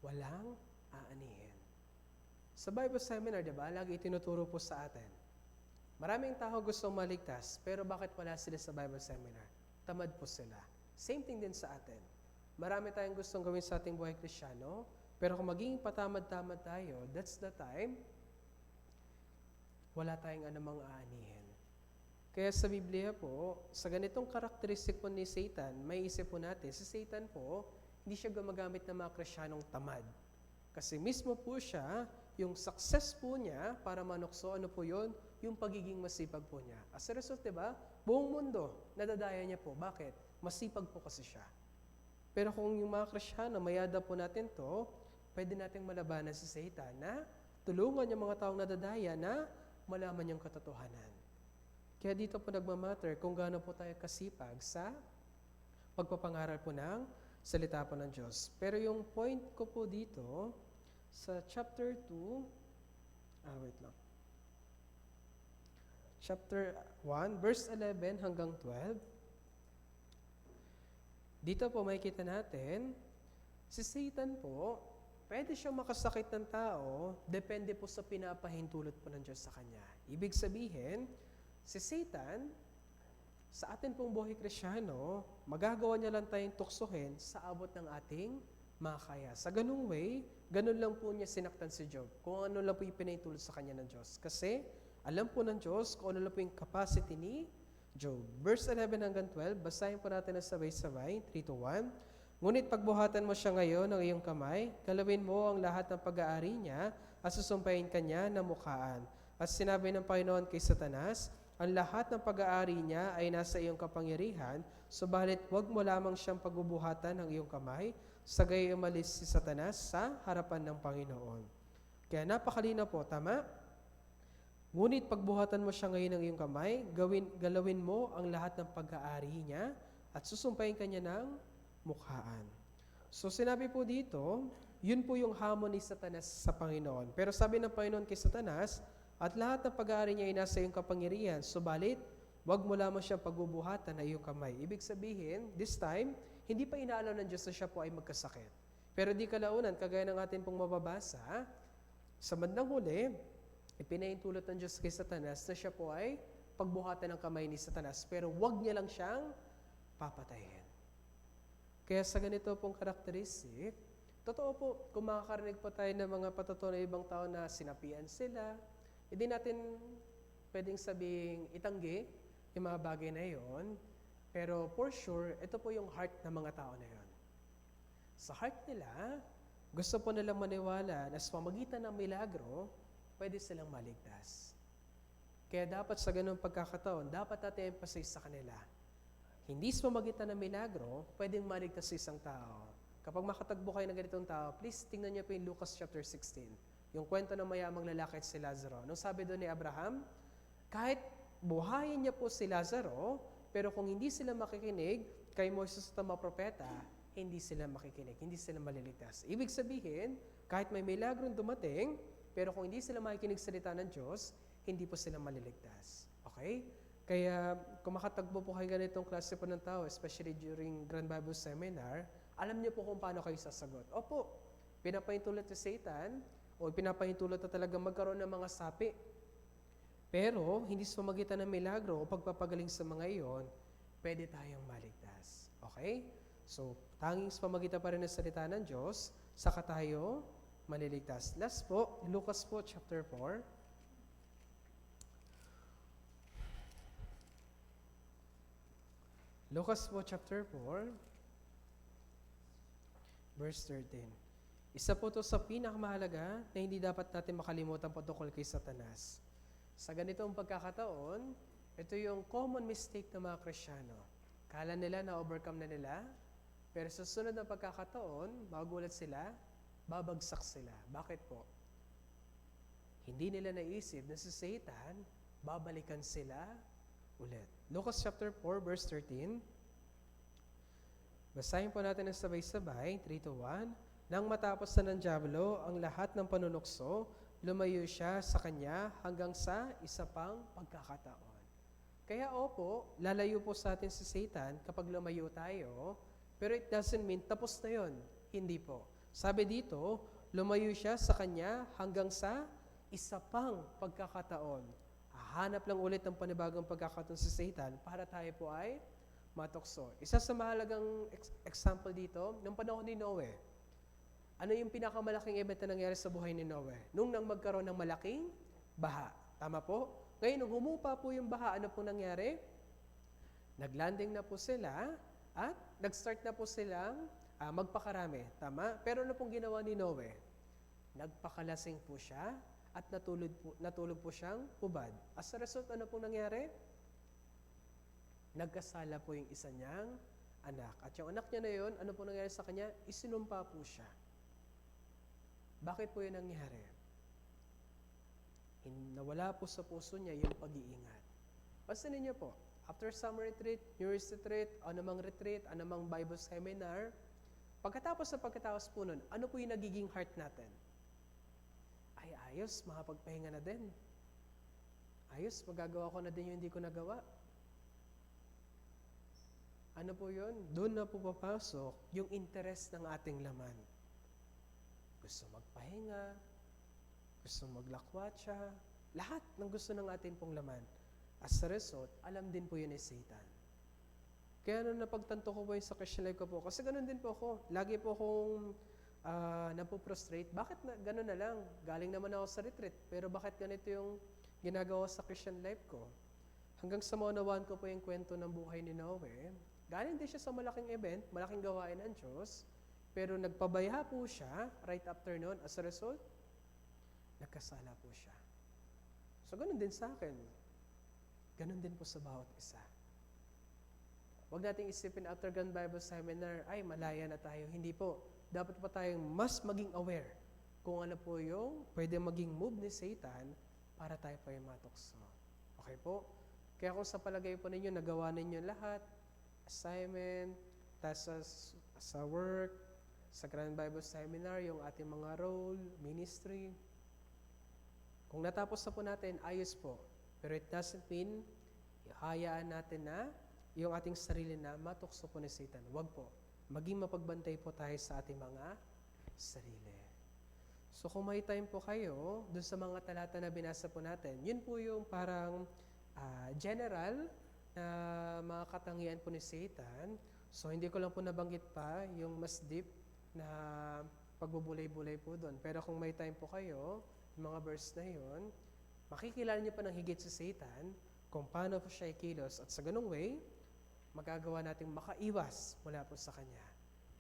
walang aanihin. Sa Bible Seminar, diba, lagi itinuturo po sa atin. Maraming tao gustong maligtas, pero bakit wala sila sa Bible Seminar? Tamad po sila. Same thing din sa atin. Marami tayong gustong gawin sa ating buhay Kristiyano, pero kung magiging patamad-tamad tayo, that's the time, wala tayong anumang aanihin. Kaya sa Biblia po, sa ganitong karakteristik po ni Satan, may isip po natin, si Satan po, hindi siya gumagamit ng mga Kristiyanong tamad. Kasi mismo po siya, yung success po niya para manukso, ano po yun? Yung pagiging masipag po niya. As a result, diba? Buong mundo, nadadaya niya po. Bakit? Masipag po kasi siya. Pero kung yung mga Kristiyano, mayada po natin to, pwede nating malabanan si Satan na tulungan yung mga taong nadadaya na malaman yung katotohanan. Kaya dito po nagmamatter kung gaano po tayo kasipag sa pagpapangaral po ng salita po ng Diyos. Pero yung point ko po dito, sa chapter 2, wait lang. Chapter 1, verse 11 hanggang 12. Dito po makikita natin, si Satan po, pwede siyang makasakit ng tao, depende po sa pinapahintulot po ng Diyos sa kanya. Ibig sabihin, si Satan, sa atin pong buhay Kristyano, magagawa niya lang tayong tuksohin sa abot ng ating makaya. Sa ganung way, ganun lang po niya sinaktan si Job. Kung ano lang po yung pinahintulot sa kanya ng Diyos. Kasi, alam po ng Diyos kung ano lang po yung capacity ni Job. Verse 11 hanggang 12, basahin po natin na sabay-sabay, 3-1. Ngunit pagbuhatan mo siya ngayon ng iyong kamay, galawin mo ang lahat ng pag-aari niya at susumpayin kanya ng mukhaan. At sinabi ng Panginoon kay Satanas, ang lahat ng pag-aari niya ay nasa iyong kapangyarihan, subalit huwag mo lamang siyang pagbubuhatan ng iyong kamay, sagay umalis si Satanas sa harapan ng Panginoon. Kaya napakalina po, tama? Ngunit pagbuhatan mo siya ngayon ng iyong kamay, galawin mo ang lahat ng pag-aari niya at susumpayin kanya ng mukhaan. So sinabi po dito, yun po yung hamon ni Satanas sa Panginoon. Pero sabi ng Panginoon kay Satanas, at lahat ng pag-aari niya ay nasa iyong kapangyarihan, subalit, wag mo lamang siyang pagbubuhatan ng iyong kamay. Ibig sabihin, this time, hindi pa inaalaw ng Diyos na siya po ay magkasakit. Pero di kalaunan, kagaya ng atin pong mababasa, sa bandang huli, ipinahintulot ng Diyos kay Satanas na siya po ay pagbuhatan ng kamay ni Satanas, pero wag niya lang siyang papatayin. Kaya sa ganito pong karakteristik, totoo po, kung makakarinig po tayo ng mga patutunan ng ibang tao na sinapian sila, hindi natin pwedeng sabing itanggi yung mga bagay na yon, pero for sure, ito po yung heart ng mga tao na yon. Sa heart nila, gusto po nilang maniwala na sa pamagitan ng milagro, pwede silang maligtas. Kaya dapat sa ganung pagkakataon, dapat natin emphasize sa kanila, hindi sa pamagitan ng milagro, pwedeng maligtas sa isang tao. Kapag makatagbo kayo ng ganitong tao, please tingnan niyo po yung Lucas chapter 16. Yung kwento ng mayamang lalaki at si Lazaro. Nung sabi doon ni Abraham, kahit buhayin niya po si Lazaro, pero kung hindi sila makikinig kay Moises at mga propeta, hindi sila makikinig, hindi sila maliligtas. Ibig sabihin, kahit may milagrong dumating, pero kung hindi sila makikinig sa salita ng Diyos, hindi po sila maliligtas. Okay? Kaya kung makatagbo po kayo ganitong klase po ng tao, especially during Grand Bible Seminar, alam niyo po kung paano kayo sasagot. Opo, pinapahintulot si Satan, o pinapahintulot na talagang magkaroon ng mga sapi. Pero, hindi sa pamagitan ng milagro o pagpapagaling sa mga iyon, pwede tayong maligtas. Okay? So, tanging sa pamagitan pa rin ng salita ng Diyos, saka tayo maliligtas. Last po, Lucas po, chapter 4. Lucas po, chapter 4, verse 13. Isa po ito sa pinakamahalaga na hindi dapat natin makalimutan patungkol kay Satanas. Sa ganitong pagkakataon, ito yung common mistake ng mga Kristiyano. Kala nila na overcome na nila, pero sa sunod na pagkakataon, magulat sila, babagsak sila. Bakit po? Hindi nila naisip na si Satan, babalikan sila ulit. Lucas chapter 4, verse 13. Basahin po natin ang sabay-sabay, 3-1. Nang matapos na ng Diablo ang lahat ng panunukso, lumayo siya sa kanya hanggang sa isa pang pagkakataon. Kaya opo, lalayo po sa atin si Satan kapag lumayo tayo, pero it doesn't mean tapos na yun. Hindi po. Sabi dito, lumayo siya sa kanya hanggang sa isa pang pagkakataon. Hahanap lang ulit ng panibagong pagkakataon si Satan para tayo po ay matukso. Isa sa mahalagang example dito, ng panahon ni Noe. Ano yung pinakamalaking event na nangyari sa buhay ni Noe? Nung nang magkaroon ng malaking baha. Tama po? Ngayon, nung humupa po yung baha, ano po nangyari? Naglanding na po sila at nag-start na po silang magpakarami. Tama? Pero ano pong ginawa ni Noe? Nagpakalasing po siya at natulog po siyang hubad. As a result, ano pong nangyari? Nagkasala po yung isa niyang anak. At yung anak niya na yun, ano po nangyari sa kanya? Isinumpa po siya. Bakit po yun nangyari? Nawala po sa puso niya yung pag-iingat. Basta ninyo po, after summer retreat, New Year's retreat, anumang Bible seminar, pagkatapos po nun, ano po yung nagiging heart natin? Ay, ayos, makapagpahinga na din. Ayos, magagawa ko na din yung hindi ko nagawa. Ano po yun? Doon na po papasok yung interest ng ating laman. Gusto magpahinga, gusto maglakwatsa, lahat ng gusto ng ating pong laman. As a result, alam din po yun ni Satan. Kaya nung napagtanto ko po yung sa Christian life ko po, kasi ganun din po ako. Lagi po akong napoprostrate. Bakit ganun na lang? Galing naman ako sa retreat, pero bakit ganito yung ginagawa sa Christian life ko? Hanggang sa maunawaan ko po yung kwento ng buhay ni Noe, galing din siya sa malaking event, malaking gawain ng Diyos, pero nagpabaya po siya right after noon. As a result, nagkasala po siya. So, ganun din sa akin. Ganun din po sa bawat isa. Huwag nating isipin after Grand Bible Seminar, ay, malaya na tayo. Hindi po. Dapat pa tayong mas maging aware kung ano po yung pwede maging move ni Satan para tayo pa yung matukso. Okay po? Kaya kung sa palagay po ninyo, nagawa ninyo lahat, assignment, tasks sa work, sa Grand Bible Seminar, yung ating mga role, ministry, kung natapos na po natin, ayos po. Pero it doesn't mean, hayaan natin na yung ating sarili na matukso po ni Satan. Huwag po. Maging mapagbantay po tayo sa ating mga sarili. So kung may time po kayo, dun sa mga talata na binasa po natin, yun po yung parang general na mga katangian po ni Satan. So hindi ko lang po nabanggit pa yung mas deep na pagbubulay-bulay po doon. Pero kung may time po kayo, yung mga verse na yun, makikilala niyo pa ng higit sa Satan kung paano po siya ikilos. At sa ganung way, magagawa nating makaiwas mula po sa kanya.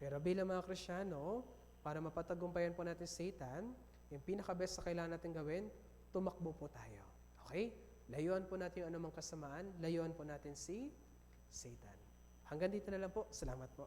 Pero bilang mga Kristiyano, para mapatagumpayan po natin Satan, yung pinaka-best na kailangan natin gawin, tumakbo po tayo. Okay? Layuan po natin yung anumang kasamaan, layuan po natin si Satan. Hanggang dito na lang po. Salamat po.